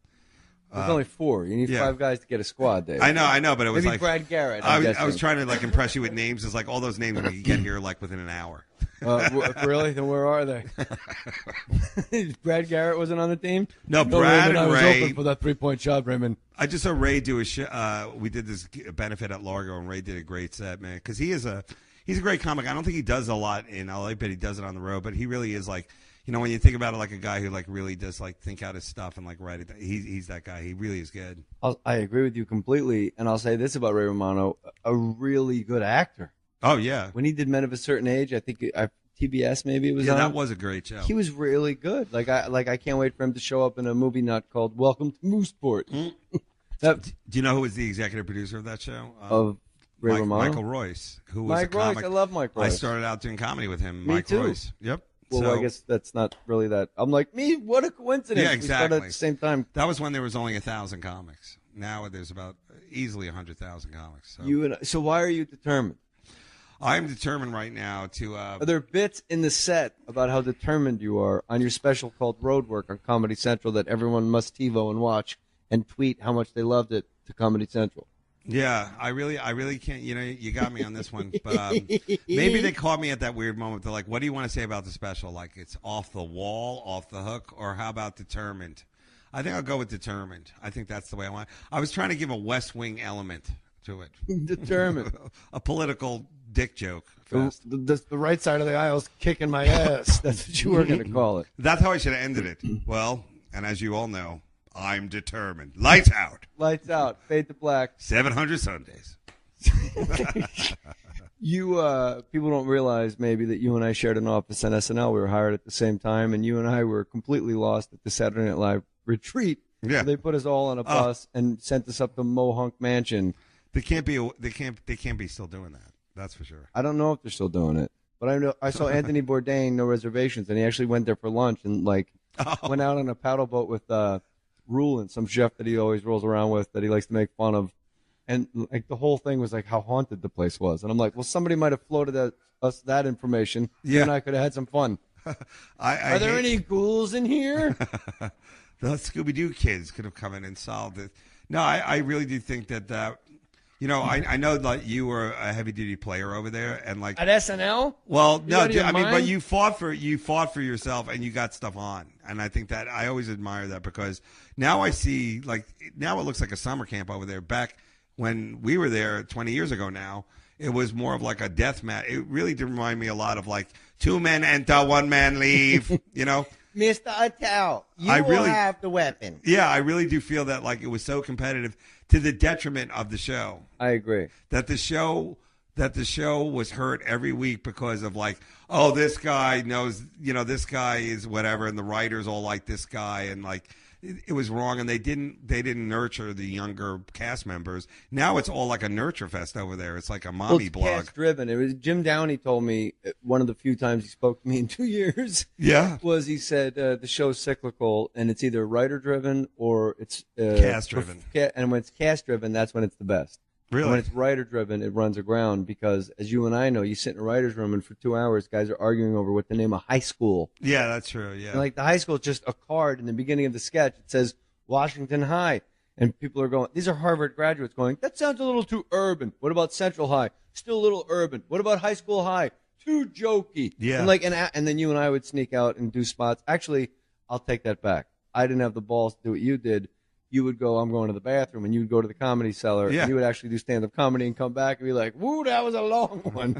There's only 4. You need 5 guys to get a squad, Dave. I know, but it was maybe like Brad Garrett. I was trying to like impress you with names. It's like all those names we get here like within an hour. Really? Then where are they? Brad Garrett wasn't on the team. No, Brad Raymond, and I was Ray open for that 3-point shot, Raymond. I just saw Ray do a show. We did this benefit at Largo, and Ray did a great set, man. Because he's a great comic. I don't think he does a lot in LA, but he does it on the road. But he really is like. When you think about it, like a guy who like really does like think out his stuff and like write it, he's that guy. He really is good. I agree with you completely, and I'll say this about Ray Romano: a really good actor. Oh yeah. When he did Men of a Certain Age, I think TBS maybe it was. Yeah, on. that was a great show. He was really good. I can't wait for him to show up in a movie not called Welcome to Mooseport. Do you know who was the executive producer of that show? Of Ray Romano? Michael Royce, who was Mike a comic. Royce. I love Mike Royce. I started out doing comedy with him. Me Mike too. Royce. Yep. Well, so, I guess that's not really that. I'm like, me, what a coincidence. Yeah, exactly. We started at the same time. That was when there was only 1,000 comics. Now there's about easily 100,000 comics. So. So why are you determined? I'm determined right now to. Are there bits in the set about how determined you are on your special called Roadwork on Comedy Central that everyone must TiVo and watch and tweet how much they loved it to Comedy Central? Yeah, I really can't. You got me on this one, but maybe they caught me at that weird moment. They're like, "What do you want to say about the special? Like, it's off the wall, off the hook, or how about determined?" I think I'll go with determined. I think that's the way I want. I was trying to give a West Wing element to it. Determined. A political dick joke fest. The right side of the aisle's kicking my ass. That's what you were going to call it. That's how I should have ended it. Well, and as you all know, I'm determined. Lights out. Lights out. Fade to black. 700 Sundays. People don't realize maybe that you and I shared an office on SNL. We were hired at the same time, and you and I were completely lost at the Saturday Night Live retreat. Yeah. So they put us all on a bus and sent us up to Mohunk Mansion. They can't be still doing that. That's for sure. I don't know if they're still doing it, but I know I saw Anthony Bourdain, no reservations, and he actually went there for lunch and went out on a paddle boat with Rulin, some chef that he always rolls around with that he likes to make fun of. And like the whole thing was like how haunted the place was. And I'm like, well, somebody might have floated us that information. Yeah. You and I could have had some fun. Are there any ghouls in here? The Scooby-Doo kids could have come in and solved it. No, I really do think that, I know that you were a heavy-duty player over there. And like at SNL? Well, no, I mean, but you fought for yourself and you got stuff on. And I think that I always admire that because now I see, now it looks like a summer camp over there. Back when we were there 20 years ago now, it was more of like a death match. It really did remind me a lot of like 2 men enter, 1 man leave, Mr. Attell, you will have the weapon. Yeah, I really do feel that like it was so competitive to the detriment of the show. I agree. That the show was hurt every week because of like, oh, this guy knows, this guy is whatever, and the writers all like this guy, and like it was wrong, and they didn't nurture the younger cast members. Now it's all like a nurture fest over there. It's like a mommy blog. Cast driven. It was Jim Downey told me one of the few times he spoke to me in 2 years. Yeah, was he said the show's cyclical and it's either writer driven or it's cast driven. And when it's cast driven, that's when it's the best. Really? And when it's writer driven, it runs aground because, as you and I know, you sit in a writer's room and for 2 hours, guys are arguing over what the name of high school. Yeah, that's true. Yeah. And like the high school is just a card in the beginning of the sketch. It says Washington High. And people are going, these are Harvard graduates going, that sounds a little too urban. What about Central High? Still a little urban. What about High School High? Too jokey. Yeah. And then you and I would sneak out and do spots. Actually, I'll take that back. I didn't have the balls to do what you did. You would go, I'm going to the bathroom, and you would go to the Comedy Cellar, and you would actually do stand-up comedy and come back and be like, woo, that was a long one.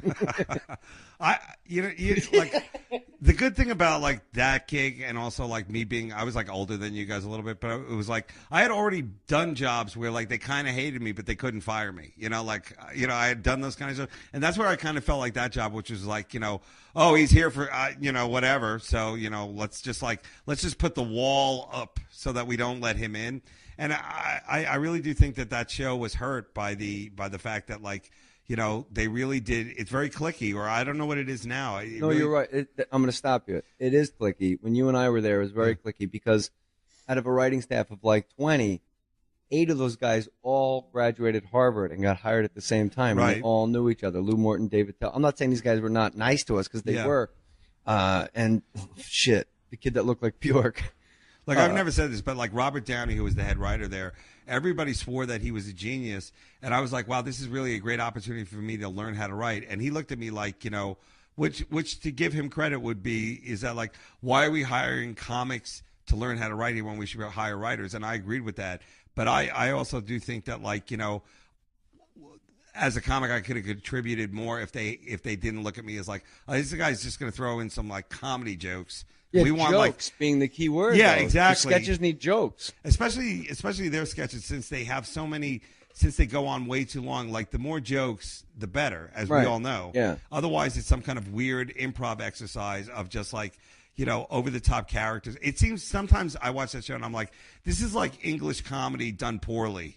The good thing about like that gig and also like me being, I was like older than you guys a little bit, but it was like I had already done jobs where like they kind of hated me, but they couldn't fire me. I had done those kinds of, and that's where I kind of felt like that job, which was like, oh, he's here for, whatever. So, let's just put the wall up so that we don't let him in. And I really do think that show was hurt by the fact that like, they really did. It's very cliquey, or I don't know what it is now. You're right. I'm going to stop you. It is cliquey. When you and I were there, it was very cliquey because out of a writing staff of like 20, 8 of those guys all graduated Harvard and got hired at the same time. Right. And they all knew each other. Lou Morton, Dave Attell. I'm not saying these guys were not nice to us because they were. And shit, the kid that looked like Bjork. Like, I've never said this, but like Robert Downey, who was the head writer there, everybody swore that he was a genius. And I was like, wow, this is really a great opportunity for me to learn how to write. And he looked at me like, which to give him credit would be, is that like, why are we hiring comics to learn how to write when we should hire writers? And I agreed with that. But I also do think that like, as a comic, I could have contributed more if they didn't look at me as like, oh, this guy's just going to throw in some like comedy jokes. Yeah, we want jokes being the key word. Yeah, though. exactly. The sketches need jokes, especially their sketches, since they have so many. Since they go on way too long, like the more jokes, the better, as we all know. Yeah. Otherwise, it's some kind of weird improv exercise of just like, over the top characters. It seems sometimes I watch that show and I'm like, this is like English comedy done poorly.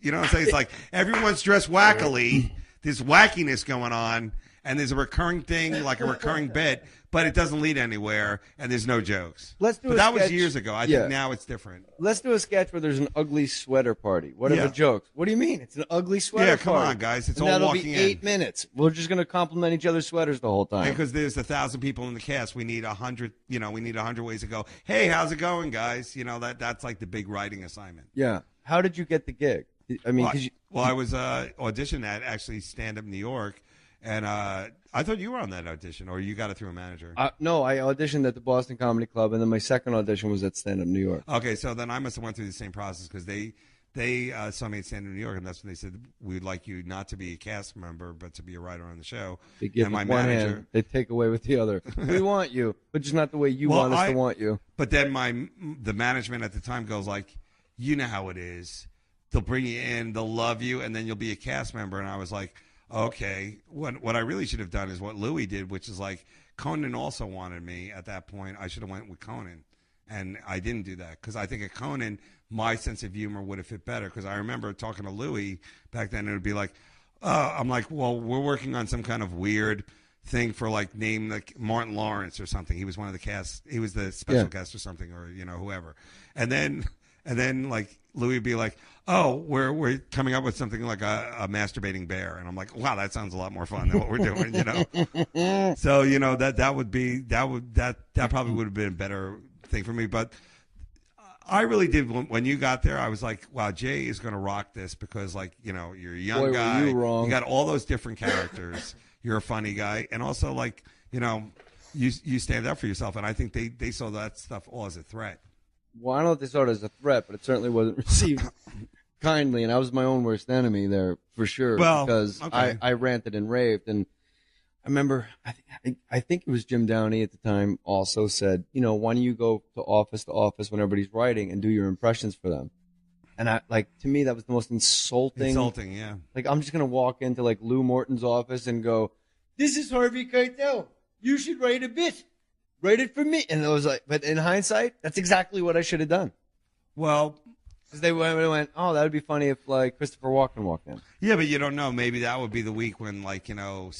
You know what I'm saying? It's like everyone's dressed wackily. There's wackiness going on, and there's a recurring thing, like a recurring bit, but it doesn't lead anywhere, and there's no jokes. But that was years ago. I think now it's different. Let's do a sketch where there's an ugly sweater party. What are the jokes? What do you mean? It's an ugly sweater party. Yeah, come on, guys. It's all that'll walking be in. 8 minutes. We're just going to compliment each other's sweaters the whole time. Because there's 1,000 people in the cast, we need 100. We need 100 ways to go. Hey, how's it going, guys? That's like the big writing assignment. Yeah. How did you get the gig? I mean, I was auditioned at actually Stand Up New York, and I thought you were on that audition, or you got it through a manager. No, I auditioned at the Boston Comedy Club, and then my second audition was at Stand Up New York. Okay, so then I must have went through the same process because they saw me at Stand in New York, and that's when they said, we'd like you not to be a cast member, but to be a writer on the show. They give and my with one manager, hand, they take away with the other. We want you, but just not the way you want us to want you. But then the management at the time goes like, you know how it is. They'll bring you in, they'll love you, and then you'll be a cast member. And I was like, okay. What I really should have done is what Louis did, which is like, Conan also wanted me at that point. I should have went with Conan. And I didn't do that because I think at Conan, my sense of humor would have fit better. Because I remember talking to Louis back then, and it would be like, I'm like, well, we're working on some kind of weird thing for like name like Martin Lawrence or something. He was one of the cast. He was the special guest or something, or whoever. And then like Louis would be like, oh, we're coming up with something like a masturbating bear, and I'm like, wow, that sounds a lot more fun than what we're doing, So that probably would have been a better thing for me. But I really did when you got there. I was like, wow, Jay is going to rock this because like you're a young guy. You wrong. You got all those different characters. You're a funny guy, and also like you stand up for yourself, and I think they saw that stuff all as a threat. Well, I don't know if they saw it as a threat, but it certainly wasn't received kindly, and I was my own worst enemy there for sure. Well, because okay. I ranted and raved, and I remember I think it was Jim Downey at the time also said, why don't you go to office when everybody's writing and do your impressions for them? And to me that was the most insulting. Insulting, yeah. Like I'm just gonna walk into like Lou Morton's office and go, "This is Harvey Keitel. You should write a bit." Write it for me. And it was like, but in hindsight, that's exactly what I should have done. Well, because they went, oh, that would be funny if like Christopher Walken walked in. Yeah, but you don't know. Maybe that would be the week when Robert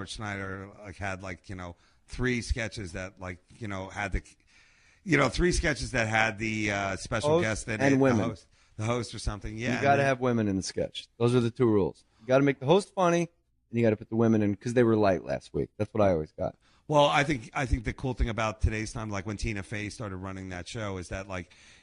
Schneider had 3 sketches that had the, 3 sketches that had the special host guest and women, the host or something. Yeah, you got to have women in the sketch. Those are the 2 rules. You got to make the host funny, and you got to put the women in because they were light last week. That's what I always got. Well, I think the cool thing about today's time, like when Tina Fey started running that show, is that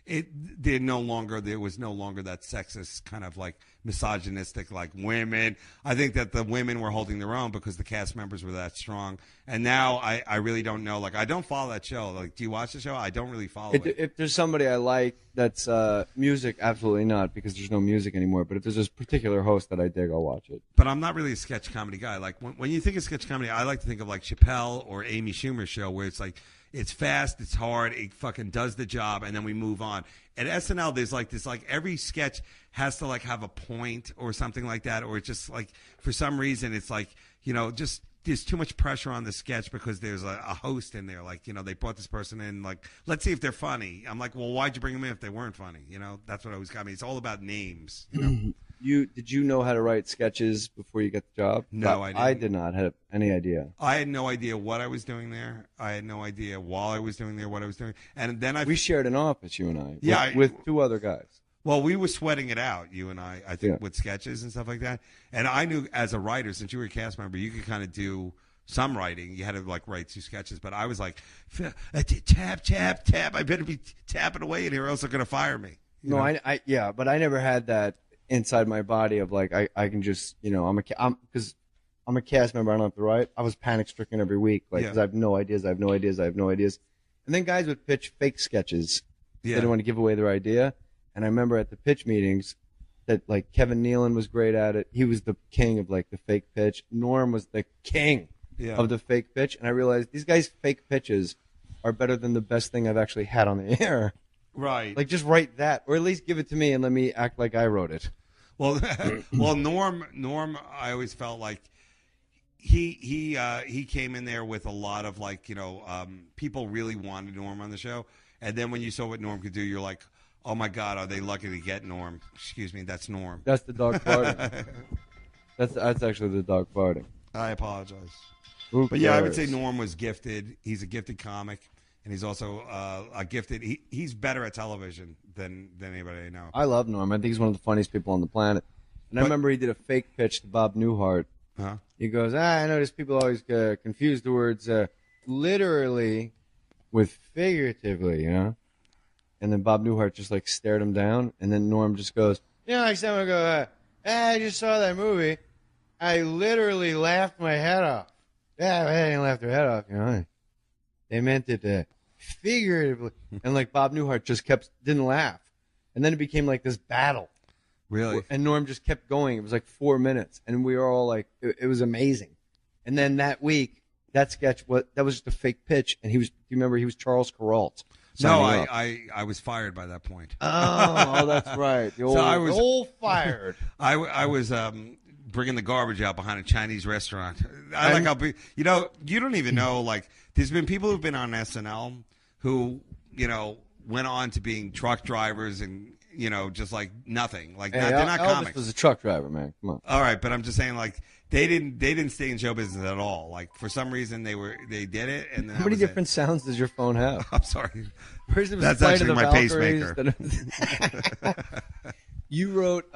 there was no longer that sexist kind of misogynistic women. I think that the women were holding their own because the cast members were that strong. And now I really don't know. I don't follow that show. Do you watch the show? I don't really follow it. If there's somebody I like that's music, absolutely not, because there's no music anymore. But if there's this particular host that I dig, I'll watch it. But I'm not really a sketch comedy guy. When you think of sketch comedy, I like to think of Chappelle or Amy Schumer's show, where it's fast, it's hard, it fucking does the job, and then we move on. At SNL, there's this every sketch has to have a point or something like that, or it's just for some reason it's just there's too much pressure on the sketch because there's a host in there. They brought this person in, let's see if they're funny. I'm like, well, why'd you bring them in if they weren't funny? That's what always got me. It's all about names. Did you know how to write sketches before you got the job? No, I didn't. I did not have any idea. I had no idea what I was doing there. I had no idea while I was doing there what I was doing. And then we shared an office, you and I. Yeah, with 2 other guys. Well, we were sweating it out, you and I think, with sketches and stuff like that. And I knew as a writer, since you were a cast member, you could kind of do some writing. You had to write 2 sketches. But I was like, tap, tap, tap. I better be tapping away in here or else they're going to fire me. But I never had that inside my body of I can just, because I'm a cast member, I don't have to write. I was panic stricken every week, because I have no ideas. And then guys would pitch fake sketches. They didn't want to give away their idea. And I remember at the pitch meetings that Kevin Nealon was great at it. He was the king of the fake pitch. Norm was the king of the fake pitch. And I realized these guys' fake pitches are better than the best thing I've actually had on the air. Right. Just write that, or at least give it to me and let me act like I wrote it. Well, Norm, I always felt like he came in there with a lot of people really wanted Norm on the show, and then when you saw what Norm could do, you're like, oh my God, are they lucky to get Norm? Excuse me, that's Norm. That's the dog farting. That's actually the dog farting. I apologize. But yeah, I would say Norm was gifted. He's a gifted comic. And he's also a gifted. He's better at television than anybody I know. I love Norm. I think he's one of the funniest people on the planet. And I remember he did a fake pitch to Bob Newhart. Huh? He goes, I notice people always confuse the words literally with figuratively, And then Bob Newhart just stared him down. And then Norm just goes, someone go, I just saw that movie. I literally laughed my head off. Yeah, I didn't laugh their head off, They meant it figuratively. And Bob Newhart just didn't laugh. and then it became like this battle. Really? And Norm just kept going. It was like 4 minutes, and we were all like, it was amazing. And then that week, that sketch, that was just a fake pitch, and do you remember he was Charles Kuralt? No, I was fired by that point. Oh, that's right. The old fired. I was bringing the garbage out behind a Chinese restaurant. I'll be, you don't even know, like, there's been people who've been on SNL who, went on to being truck drivers and, just like nothing. Like, they're not Elvis comics. was a truck driver, man. Come on. All right, but I'm just saying, like, they didn't stay in show business at all. Like, for some reason they did it, and how many different sounds does your phone have? I'm sorry. That's actually my pacemaker. You wrote.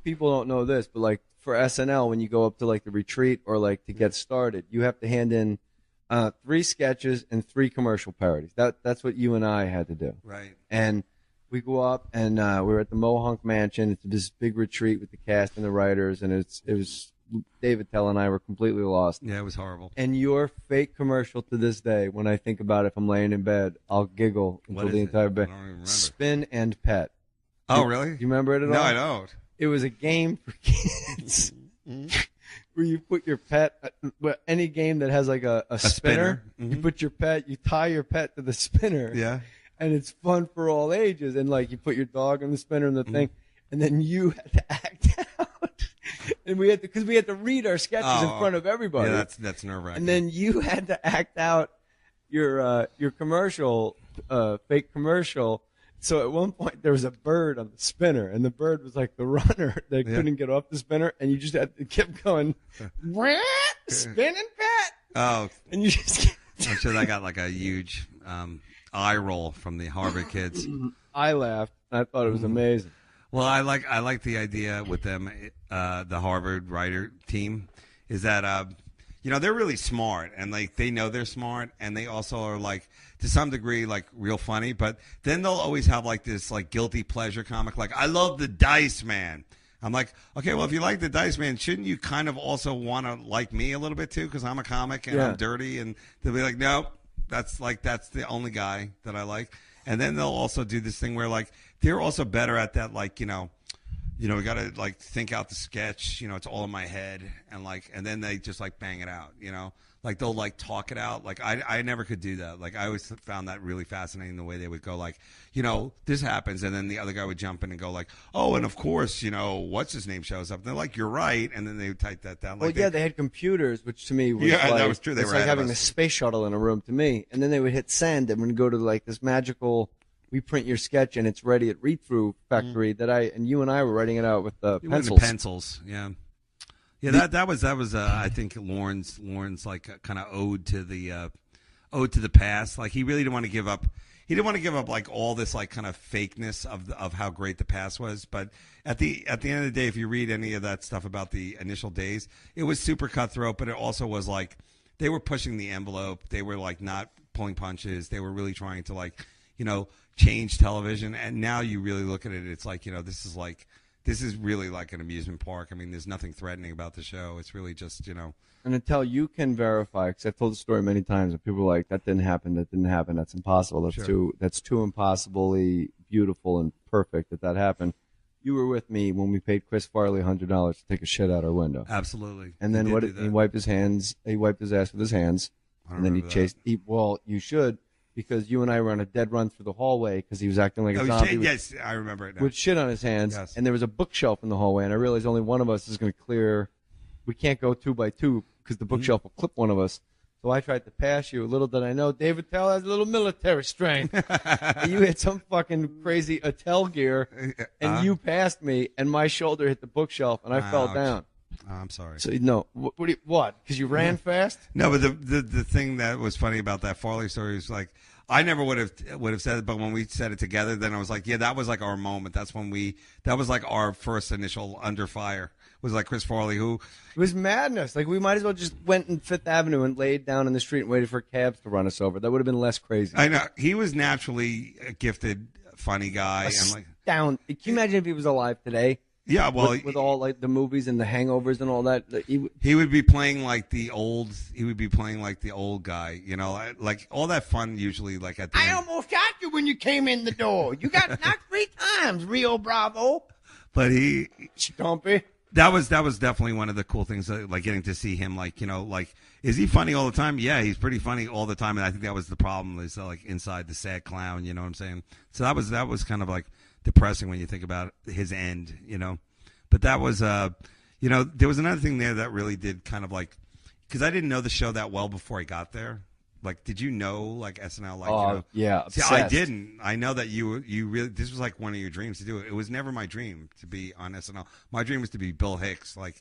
People don't know this, but like for SNL, when you go up to like the retreat or like to get started, you have to hand in 3 sketches and 3 commercial parodies. That's what you and I had to do. Right. And we go up and we were at the Mohonk Mansion. It's this big retreat with the cast and the writers, and it was. Dave Attell and I were completely lost. Yeah, it was horrible. And your fake commercial to this day, when I think about it, if I'm laying in bed, I'll giggle until the entire bed. I don't even remember. Spin and Pet. Oh, really? Do you remember it at all? No, I don't. It was a game for kids where you put your pet, any game that has like a spinner, you put your pet, you tie your pet to the spinner. Yeah. And it's fun for all ages. And like you put your dog on the spinner and the thing, and then you had to act out. And because we had to read our sketches in front of everybody. Yeah, that's nerve-wracking. And then you had to act out your commercial, fake commercial. So at one point there was a bird on the spinner, and the bird was like the runner that couldn't get off the spinner, and you just had to keep going, spinning pet. Oh, and you just. I'm sure that got like a huge eye roll from the Harvard kids. I laughed. I thought it was amazing. Well, I like the idea with them, the Harvard writer team, is that they're really smart, and like they know they're smart, and they also are like to some degree like real funny, but then they'll always have like this like guilty pleasure comic, like I love the Dice Man. I'm like, okay, well if you like the Dice Man, shouldn't you kind of also want to like me a little bit too, because I'm a comic and I'm dirty, and they'll be like, no, that's the only guy that I like. And then they'll also do this thing where, like, they're also better at that, like, we got to, like, think out the sketch. It's all in my head. And then they just, like, bang it out, Like, they'll, like, talk it out. Like, I never could do that. Like, I always found that really fascinating, the way they would go, like, this happens. And then the other guy would jump in and go, like, oh, and of course, what's his name shows up. And they're like, you're right. And then they would type that down. Like, they had computers, which to me was that was true. They it's were like having a space shuttle in a room to me. And then they would hit send and would go to, like, this magical, we print your sketch and it's ready at read-through factory and you and I were writing it out with pencils. Pencils, yeah. Yeah, that was I think Lorne's like kind of ode to the past. Like he really didn't want to give up. He didn't want to give up like all this like kind of fakeness of how great the past was. But at the end of the day, if you read any of that stuff about the initial days, it was super cutthroat. But it also was like they were pushing the envelope. They were like not pulling punches. They were really trying to like change television. And now you really look at it, it's like this is really like an amusement park. I mean, there's nothing threatening about the show. It's really just, And until you can verify, because I've told the story many times, and people are like, that didn't happen, that's impossible. That's too impossibly beautiful and perfect that happened. You were with me when we paid Chris Farley $100 to take a shit out our window. Absolutely. And then he wiped his hands, he wiped his ass with his hands, and then he chased, you should. Because you and I were on a dead run through the hallway because he was acting like a zombie. Yes, I remember it now. With shit on his hands. Yes. And there was a bookshelf in the hallway, and I realized only one of us is going to clear. We can't go 2 by 2 because the bookshelf will clip one of us. So I tried to pass you. Little did I know, Dave Attell has a little military strength. And you had some fucking crazy Attell gear, and you passed me, and my shoulder hit the bookshelf, and I fell down. Oh, I'm sorry. So no, what? Because you ran fast? No, but the thing that was funny about that Farley story is like I never would have said it, but when we said it together, then I was like, yeah, that was like our moment. That was like our first initial under fire. Was like Chris Farley, who it was madness. Like we might as well just went in Fifth Avenue and laid down in the street and waited for cabs to run us over. That would have been less crazy. I know he was naturally a gifted, funny guy. And like, can you imagine if he was alive today? Yeah, well, with all like the movies and the Hangovers and all that. He would be playing like the old. He would be playing like the old guy. You know, like all that fun usually like at the I end. almost got you when you came in the door. You got knocked 3 times, Rio Bravo. But he Stumpy. that was definitely one of the cool things, like getting to see him. Like, you know, like, is he funny all the time? Yeah, he's pretty funny all the time. And I think that was the problem, is like inside the sad clown. You know what I'm saying? So that was kind of like depressing when you think about his end. You know, but that was you know, there was another thing there that really did kind of like, because I didn't know the show that well before I got there. Like, did you know, like, SNL? Like, you know? Yeah. See, I didn't. I know that you really, this was like one of your dreams to do it. It was never my dream to be on SNL. My dream was to be Bill Hicks. Like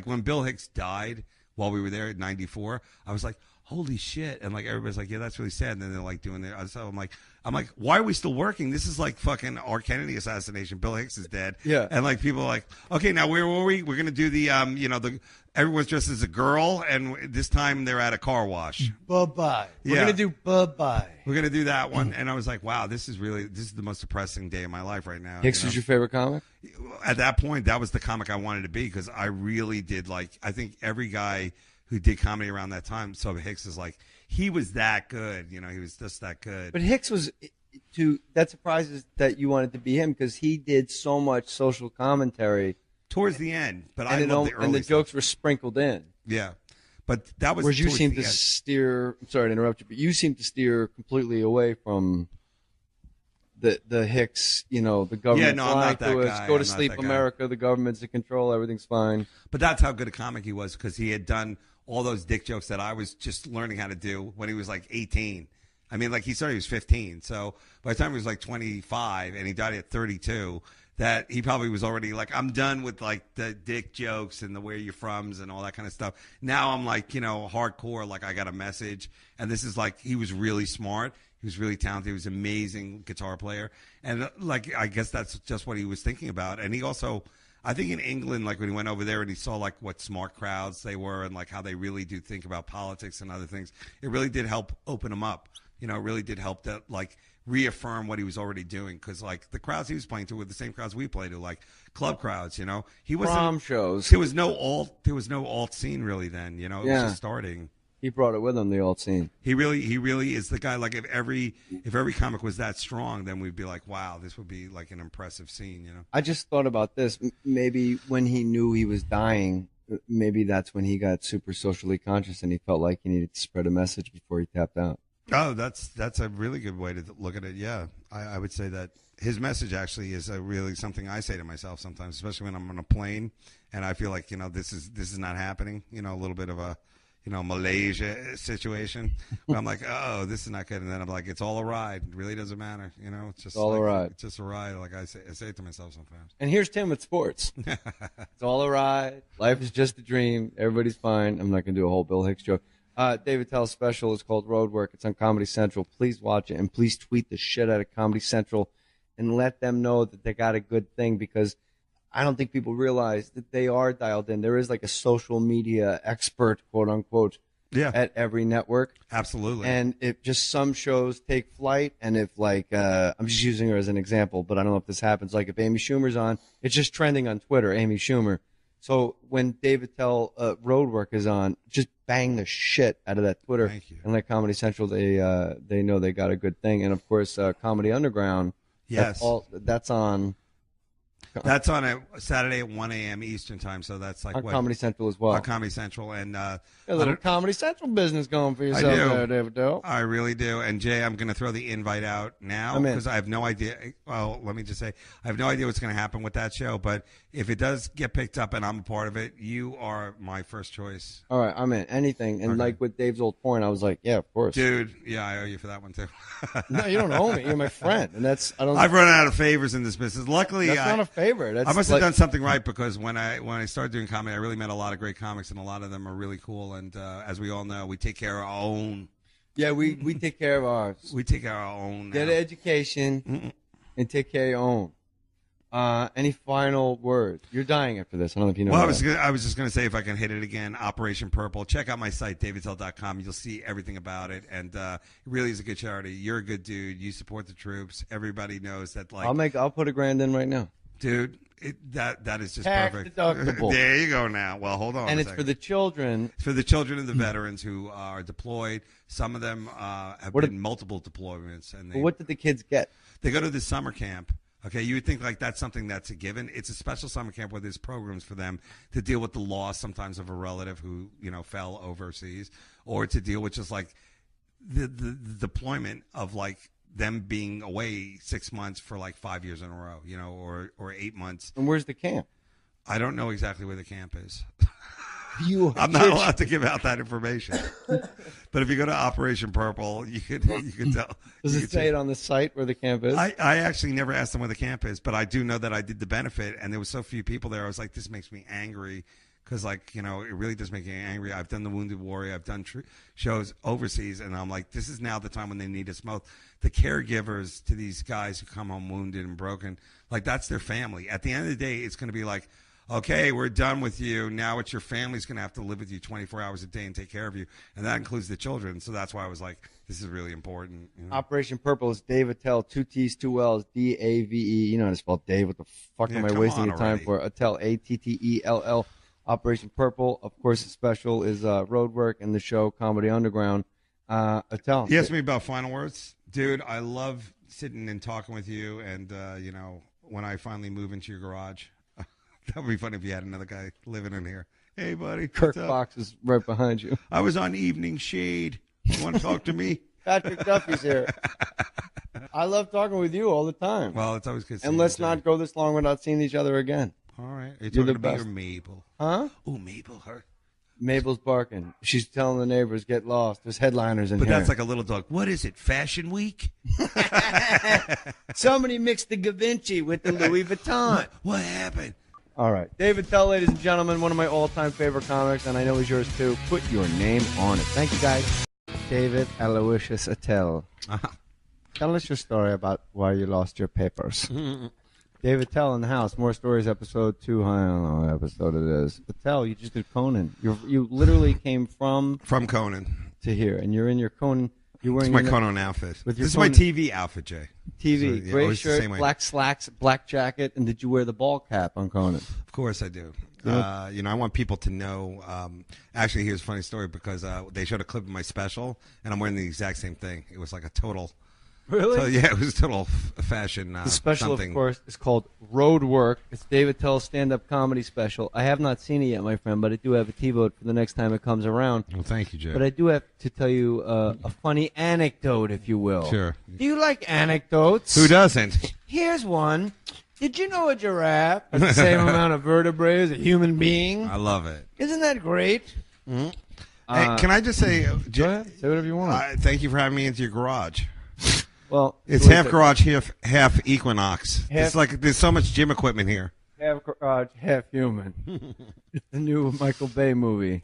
when Bill Hicks died while we were there in '94, I was like, holy shit. And like, everybody's like, yeah, that's really sad. And then they're like doing their, so I'm like, why are we still working? This is like fucking R. Kennedy assassination. Bill Hicks is dead. Yeah. And like, people are like, okay, now where were we? We're going to do the, you know, everyone's dressed as a girl, and this time they're at a car wash. Bye-bye. We're Yeah. going to do bye-bye. We're going to do that one. And I was like, wow, this is the most depressing day of my life right now. Hicks you know? was your favorite comic? At that point, that was the comic I wanted to be, because I really did like, I think every guy who did comedy around that time, so Hicks is like, he was that good. You know, he was just that good. But Hicks was that surprises that you wanted to be him, because he did so much social commentary. Towards the end, but And, I loved the early and the stuff. jokes were sprinkled in. Yeah. But that was Whereas you towards seem the to end. steer. I'm sorry to interrupt you, but you seem to steer completely away from the Hicks. You know, the government. Yeah, no, I'm not that to us, guy. Go I'm to not sleep, that guy. America. The government's in control. Everything's fine. But that's how good a comic he was, because he had done all those dick jokes that I was just learning how to do when he was like 18. I mean, like, he started, he was 15. So by the time he was like 25 and he died at 32, that he probably was already like, I'm done with like the dick jokes and the where you're froms and all that kind of stuff. Now I'm like, you know, hardcore, like I got a message. And this is like, he was really smart. He was really talented. He was an amazing guitar player. And like, I guess that's just what he was thinking about. And he also, I think in England, like when he went over there and he saw like what smart crowds they were and like how they really do think about politics and other things, it really did help open him up. You know, it really did help to like reaffirm what he was already doing, because like the crowds he was playing to were the same crowds we play to, like club crowds. You know, he wasn't. Prom shows. There was no alt scene really then. You know, it was just starting. He brought it with him, the alt scene. He really is the guy. Like if every comic was that strong, then we'd be like, wow, this would be like an impressive scene. You know. I just thought about this. Maybe when he knew he was dying, maybe that's when he got super socially conscious and he felt like he needed to spread a message before he tapped out. Oh, that's a really good way to look at it. Yeah, I would say that his message actually is really something I say to myself sometimes, especially when I'm on a plane and I feel like, you know, this is not happening. You know, a little bit of a, you know, Malaysia situation where I'm like, oh, this is not good, and then I'm like, it's all a ride. It really doesn't matter. You know, it's just all like, a ride. It's just a ride. Like I say it to myself sometimes. And here's Tim with sports. It's all a ride. Life is just a dream. Everybody's fine. I'm not going to do a whole Bill Hicks joke. Dave Attell's special is called Roadwork. It's on Comedy Central. Please watch it, and please tweet the shit out of Comedy Central and let them know that they got a good thing, because I don't think people realize that they are dialed in. There is like a social media expert, quote unquote, at every network. Absolutely. And if just some shows take flight, and if like I'm just using her as an example, but I don't know if this happens. Like if Amy Schumer's on, it's just trending on Twitter, Amy Schumer. So when Dave Attell Roadwork is on, just bang the shit out of that Twitter. Thank you. And like Comedy Central, they know they got a good thing. And of course, Comedy Underground. Yes. That's on. That's on a Saturday at 1 a.m. Eastern time, so that's like On what? Comedy Central as well. On Comedy Central, and A little Comedy Central business going for yourself do. there, Dave Attell. I really do. And Jay, I'm going to throw the invite out now I'm in. because I have no idea. Well, let me just say, I have no idea what's going to happen with that show. But if it does get picked up and I'm a part of it, you are my first choice. All right, I'm in. Anything. And Okay. like with Dave's old point, I was like, yeah, of course. Dude, yeah, I owe you for that one too. No, you don't owe me. You're my friend. And that's, I don't. I've run out of favors in this business. Luckily, That's not a favor. That's I must have like, done something right, because when I started doing comedy, I really met a lot of great comics, and a lot of them are really cool. And as we all know, we take care of our own. Yeah, we take care of ours. We take care of our own. Get now. an education and take care of your own. Any final words? You're dying after this. I don't know if you know. Well, that. I was just going to say, if I can hit it again, Operation Purple. Check out my site, davidattell.com. You'll see everything about it, and it really is a good charity. You're a good dude. You support the troops. Everybody knows that. Like, I'll put $1,000 in right now. Dude, that is just Tax perfect. deductible. There you go now. Well, hold on And a it's second. for the children. It's for the children of the veterans who are deployed. Some of them have been multiple deployments. And What did the kids get? they go to this summer camp. Okay, you would think like that's something that's a given. It's a special summer camp where there's programs for them to deal with the loss sometimes of a relative who, fell overseas, or to deal with just like the deployment of like them being away 6 months for like 5 years in a row, or 8 months. And where's the camp? I don't know exactly where the camp is. I'm not allowed to give out that information. But if you go to Operation Purple, you can tell. Does it say it on the site where the camp is? I actually never asked them where the camp is, but I do know that I did the benefit, and there was so few people there. I was like, this makes me angry because, it really does make me angry. I've done the Wounded Warrior. I've done shows overseas, and I'm like, this is now the time when they need us most. The caregivers to these guys who come home wounded and broken, like that's their family. At the end of the day, it's going to be like, okay, we're done with you. Now it's your family's going to have to live with you 24 hours a day and take care of you. And that includes the children. So that's why I was like, this is really important. Operation Purple is Dave Attell, 2 T's, 2 L's, D-A-V-E. You know how to spell Dave. What the fuck am I wasting your time for? Attell, A-T-T-E-L-L. Operation Purple. Of course, the special is Road Work and the show Comedy Underground. Attell. You asked me about final words. Dude, I love sitting and talking with you. And, when I finally move into your garage. That would be funny if you had another guy living in here. Hey, buddy. Kirk Fox is right behind you. I was on Evening Shade. You want to talk to me? Patrick Duffy's here. I love talking with you all the time. Well, it's always good. And let's not go this long without seeing each other again. All right. You're the talking to me best. or Mabel? Huh? Oh, Mabel, her. Mabel's barking. She's telling the neighbors, get lost. There's headliners in But here. that's like a little dog. What is it, Fashion Week? Somebody mixed the Gavinci with the Louis Vuitton. What happened? All right. Dave Attell, ladies and gentlemen, one of my all-time favorite comics, and I know he's yours too. Put your name on it. Thank you, guys. David Aloysius Attell. Tell us your story about why you lost your papers. Dave Attell in the house. Mohr Stories, episode 2. I don't know what episode it is. Attell, you just did Conan. You literally came from Conan to here, and you're in your Conan. You're wearing my Conan outfit. With This is Conan- my TV outfit, Jay. TV, So, yeah, gray always the shirt, same way. black slacks, black jacket, and did you wear the ball cap on Conan? Of course I do. Yeah. I want people to know. Actually, here's a funny story because they showed a clip of my special, and I'm wearing the exact same thing. It was like a total. Really? So, yeah, it was a total fashion. The special, something. of course, is called Road Work. It's Dave Attell's stand-up comedy special. I have not seen it yet, my friend, but I do have a T-vote for the next time it comes around. Well, thank you, Jay. But I do have to tell you a funny anecdote, if you will. Sure. Do you like anecdotes? Who doesn't? Here's one. Did you know a giraffe has the same amount of vertebrae as a human being? I love it. Isn't that great? Hey, can I just say, Go ahead. Say whatever you want. thank you for having me into your garage. Well, It's half garage, half Equinox. Half- It's like there's so much gym equipment here. half garage, half human. It's the new Michael Bay movie.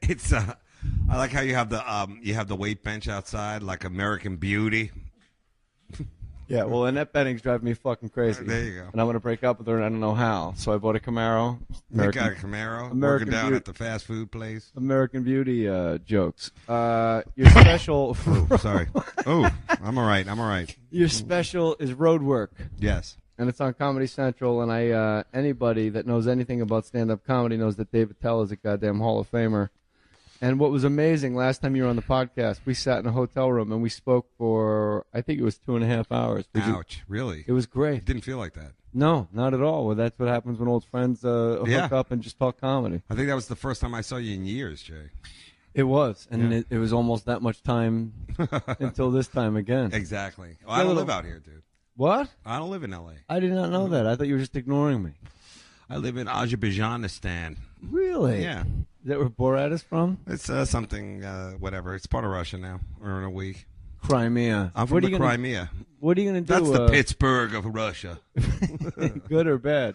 It's I like how you have the weight bench outside, like American Beauty. Yeah, well, Annette Benning's driving me fucking crazy. There you go. And I'm going to break up with her, and I don't know how. So I bought a Camaro. You got a Camaro, American working down Beauty. at the fast food place. American Beauty jokes. Your special. Oh, sorry. Oh, I'm all right. Your special is Road Work, Yes. and it's on Comedy Central. And anybody that knows anything about stand-up comedy knows that Dave Attell is a goddamn Hall of Famer. And what was amazing, last time you were on the podcast, we sat in a hotel room and we spoke for, I think it was 2.5 hours. Ouch. Really? It was It great. didn't feel like that. No, not at all. Well, that's what happens when old friends hook Yeah. up and just talk comedy. I think that was the first time I saw you in years, Jay. It was, and Yeah. it was almost that much time until this time again. Exactly. Well, I don't live out here, dude. What? I don't live in L.A. I did not know that. I thought you were just ignoring me. I live in Azerbaijanistan. Really? Yeah. Is that where Borat is from? It's something, whatever. It's part of Russia now, or in a week. Crimea. I'm from What are the you gonna- Crimea. What are you going to do? That's the Pittsburgh of Russia. Good or bad?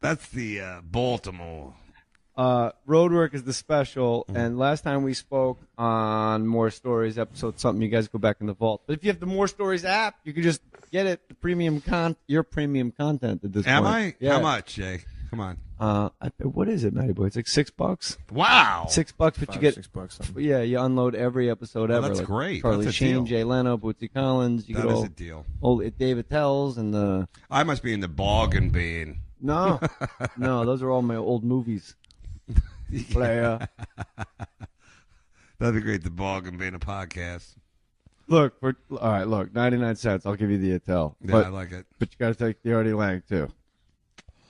That's the Baltimore. Roadwork is the special, and last time we spoke on Mohr Stories episode something, you guys go back in the vault. But if you have the Mohr Stories app, you can just get it, your premium content at this Am point. I? Yeah. How much, Jay? Come on. What is it, Matty Boy? It's like $6. Wow. $6, but you get $6 something. yeah, you unload every episode ever. That's like great. Charlie That's a Sheen, deal. Jay Leno, Bootsy Collins. You That get is all a deal. old Dave Attell's and the I must be in the bargain bin. no, those are all my old movies. Player. That'd be great. The bargain bin, a podcast. Look, all right. Look, 99 cents. I'll give you the Attell. Yeah, but, I like it. But you got to take the Artie Lang too.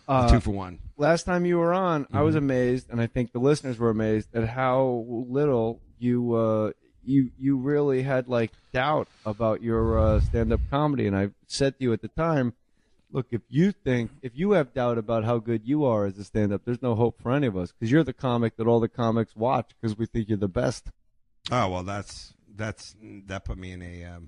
2 for 1. Last time you were on, I was amazed, and I think the listeners were amazed at how little you really had like doubt about your stand-up comedy. And I said to you at the time, look, if you have doubt about how good you are as a stand-up, there's no hope for any of us because you're the comic that all the comics watch because we think you're the best. Oh well, that put me in a.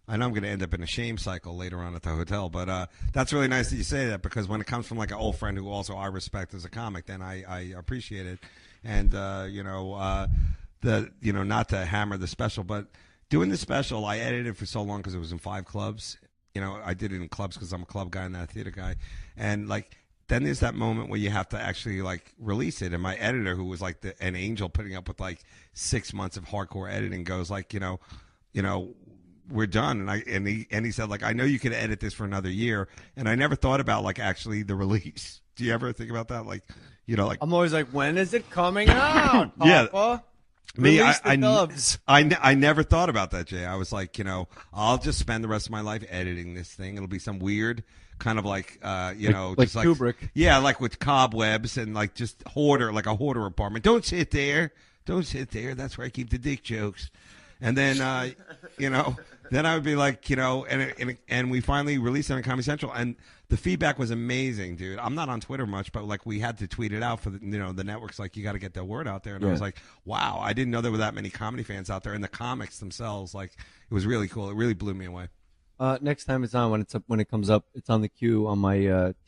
I know I'm going to end up in a shame cycle later on at the hotel, but that's really nice that you say that because when it comes from like an old friend who also I respect as a comic, then I appreciate it, and not to hammer the special, but doing the special, I edited for so long because it was in 5 clubs. I did it in clubs because I'm a club guy and not a theater guy, and like. Then there's that moment where you have to actually like release it. And my editor, who was like an angel putting up with like 6 months of hardcore editing, goes like, we're done. And he said like, I know you could edit this for another year. And I never thought about like actually the release. Do you ever think about that? Like, like I'm always like, when is it coming out? Yeah. Papa? Me, Release the dubs. I never thought about that, Jay. I was like, I'll just spend the rest of my life editing this thing. It'll be some weird kind of like, like just like Kubrick. Yeah, like with cobwebs and like just like a hoarder apartment. Don't sit there. That's where I keep the dick jokes. And then, then I would be like, and we finally released it on Comedy Central, and the feedback was amazing, dude. I'm not on Twitter much, but like we had to tweet it out for the networks. Like you got to get the word out there, and I was like, wow, I didn't know there were that many comedy fans out there, and the comics themselves, like it was really cool. It really blew me away. Next time it's on, when it comes up, it's on the queue on my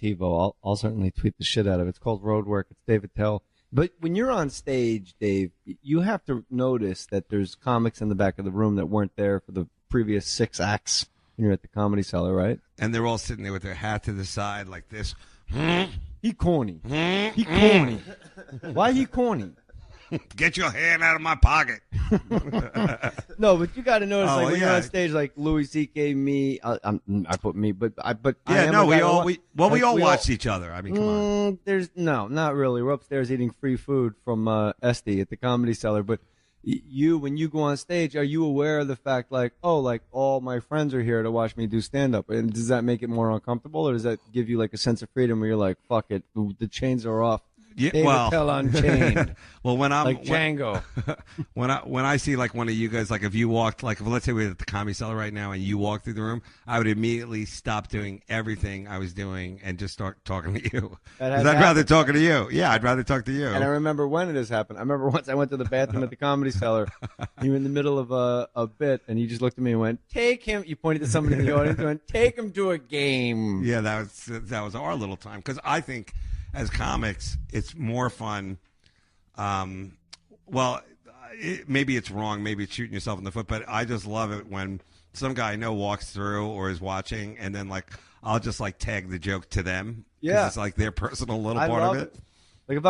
TiVo. I'll certainly tweet the shit out of it. It's called Roadwork. It's Dave Attell. But when you're on stage, Dave, you have to notice that there's comics in the back of the room that weren't there for the previous 6 acts when you're at the Comedy Cellar, right? And they're all sitting there with their hat to the side like this. He corny. He corny. Why he corny? Get your hand out of my pocket. No, but you got to notice, like when you're yeah. on stage, like Louis C.K., me. I put me, but I Yeah, am no, a guy we all watched each other. I mean, come on. There's not really. We're upstairs eating free food from Esty at the Comedy Cellar. But when you go on stage, are you aware of the fact, like, oh, like all my friends are here to watch me do stand up? And does that make it more uncomfortable, or does that give you like a sense of freedom where you're like, fuck it, the chains are off? Yeah, Dave Attell Unchained. Well, when I'm like Django. when I see like one of you guys, like if you walked, like let's say we're at the Comedy Cellar right now, and you walk through the room, I would immediately stop doing everything I was doing and just start talking to you. Because I'd rather talk to you. Yeah, I'd rather talk to you. And I remember when it has happened. I remember once I went to the bathroom at the Comedy Cellar. You were in the middle of a bit, and you just looked at me and went, "Take him." You pointed to somebody in the audience and went, "Take him to a game." Yeah, that was our little time, because I think as comics, it's more fun. Maybe it's wrong. Maybe it's shooting yourself in the foot. But I just love it when some guy I know walks through or is watching, and then like I'll just like tag the joke to them. Yeah, it's like their personal little I part love of it. Like if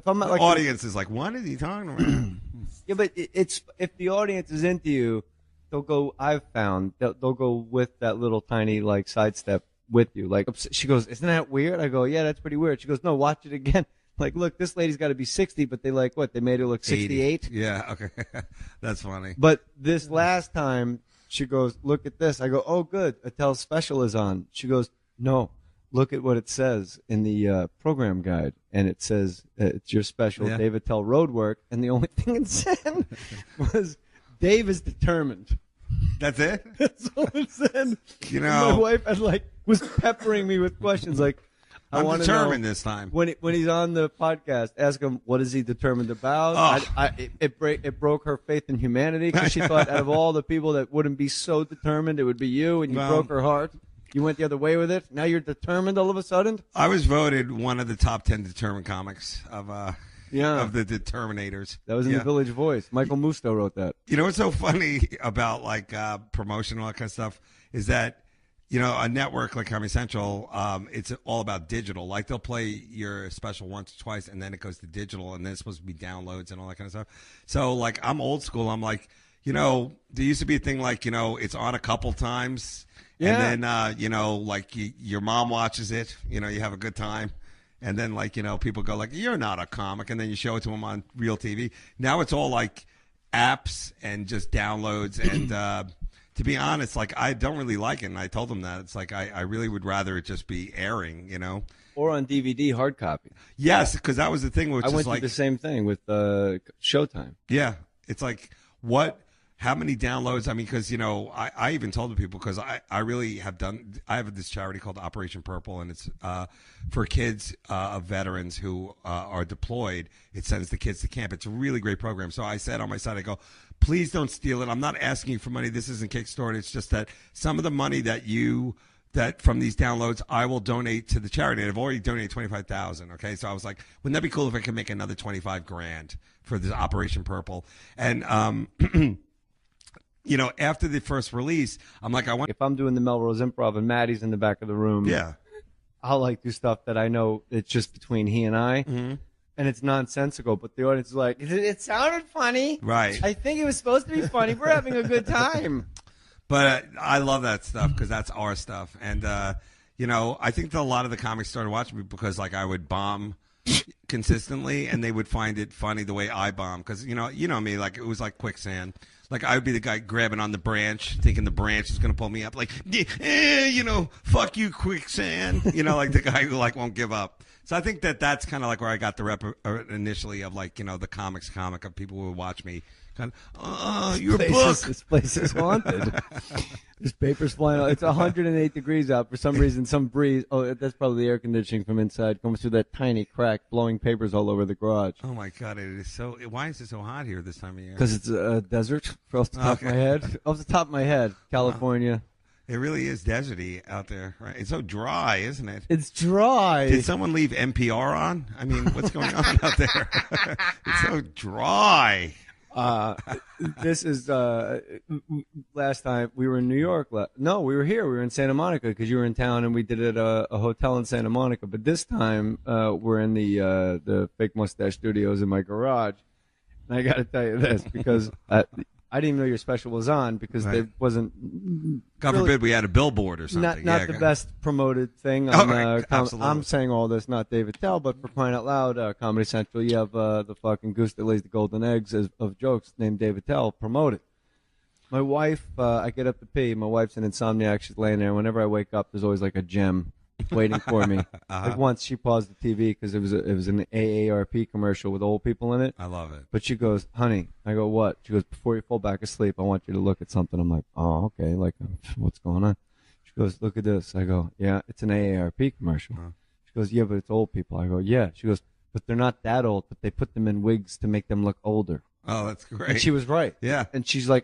I'm at like the audience is like, what is he talking about? Yeah, but it's if the audience is into you, they'll go. I've found they'll go with that little tiny like sidestep with you. Like she goes, "Isn't that weird?" I go, "Yeah, that's pretty weird." She goes, "No, watch it again." Like, look, this lady's got to be 60, but they like what? They made her look 68. Yeah, okay, that's funny. But this last time, she goes, "Look at this." I go, "Oh, good. Attell's special is on." She goes, "No, look at what it says in the program guide, and it says it's your special, Dave Attell Roadwork." And the only thing it said was, "Dave is determined." That's it. That's all it said. You know, and my wife was peppering me with questions like, I'm determined this time. When he's on the podcast, ask him what is he determined about. Oh. It broke her faith in humanity because she thought out of all the people that wouldn't be so determined, it would be you, and you broke her heart. You went the other way with it. Now you're determined all of a sudden. I was voted one of the top 10 determined comics of the Determinators. That was in the Village Voice. Michael Musto wrote that. You know what's so funny about like promotion and all that kind of stuff is that you know, a network like Comedy Central, it's all about digital. Like they'll play your special once or twice, and then it goes to digital, and then it's supposed to be downloads and all that kind of stuff. So like I'm old school. I'm like, you know, there used to be a thing like, you know, it's on a couple times, and then you know, like your mom watches it. You know, you have a good time. And then, like, you know, people go like, you're not a comic. And then you show it to them on real TV. Now it's all like apps and just downloads. And to be honest, like, I don't really like it. And I told them that. It's like, I really would rather it just be airing, you know? Or on DVD, hard copy. Yes, because that was the thing. Which I went is through like, the same thing with Showtime. Yeah. It's like, how many downloads? I mean, because, you know, I even told the people, because I really have done, I have this charity called Operation Purple, and it's for kids of veterans who are deployed. It sends the kids to camp. It's a really great program. So I said on my side, I go, please don't steal it. I'm not asking you for money. This isn't Kickstarter. It's just that some of the money that from these downloads, I will donate to the charity. And I've already donated $25,000. Okay, so I was like, wouldn't that be cool if I could make another $25,000 for this Operation Purple? And you know, after the first release, I'm like, if I'm doing the Melrose Improv and Maddie's in the back of the room, yeah, I'll like do stuff that I know it's just between he and I, and it's nonsensical. But the audience is like, it sounded funny, right? I think it was supposed to be funny. We're having a good time. But I love that stuff because that's our stuff. And, you know, I think that a lot of the comics started watching me because, like, I would bomb consistently, and they would find it funny the way I bomb. Because, you know me, like, it was like quicksand. Like, I would be the guy grabbing on the branch, thinking the branch is going to pull me up. Like, you know, fuck you, quicksand. You know, like the guy who, like, won't give up. So I think that that's kind of like where I got the rep initially of, like, you know, the comic of people who would watch me. Kind of, your book. This place is haunted. There's papers flying out. It's 108 degrees out. For some reason, some breeze. Oh, that's probably the air conditioning from inside coming through that tiny crack, blowing papers all over the garage. Oh, my God. It is so. Why is it so hot here this time of year? Because it's a desert, off the top of my head. Off the top of my head, California. It really is deserty out there, right? It's so dry, isn't it? It's dry. Did someone leave NPR on? I mean, what's going on out there? It's so dry. This is last time we were in New York. No, we were here. We were in Santa Monica because you were in town, and we did it at a hotel in Santa Monica. But this time we're in the Fake Mustache Studios in my garage. And I got to tell you this because I didn't even know your special was on because Right. it wasn't. God really, forbid we had a billboard or something. Not Yeah, the okay. best promoted thing. Oh, On, right. Absolutely. I'm saying all this, not Dave Attell, but for crying out loud, Comedy Central, you have the fucking goose that lays the golden eggs of jokes named Dave Attell promoted. My wife, I get up to pee. My wife's an insomniac. She's laying there. Whenever I wake up, there's always like a gem waiting for me. Like once she paused the TV because it was an AARP commercial with old people in it. I love it. But she goes, honey, I go, what? She goes, before you fall back asleep, I want you to look at something. I'm like, oh, okay. Like, what's going on? She goes, look at this. I go, yeah, it's an AARP commercial. She goes, yeah, but it's old people. I go, yeah. She goes, but they're not that old, but they put them in wigs to make them look older. Oh, that's great. And she was right. Yeah. And she's like,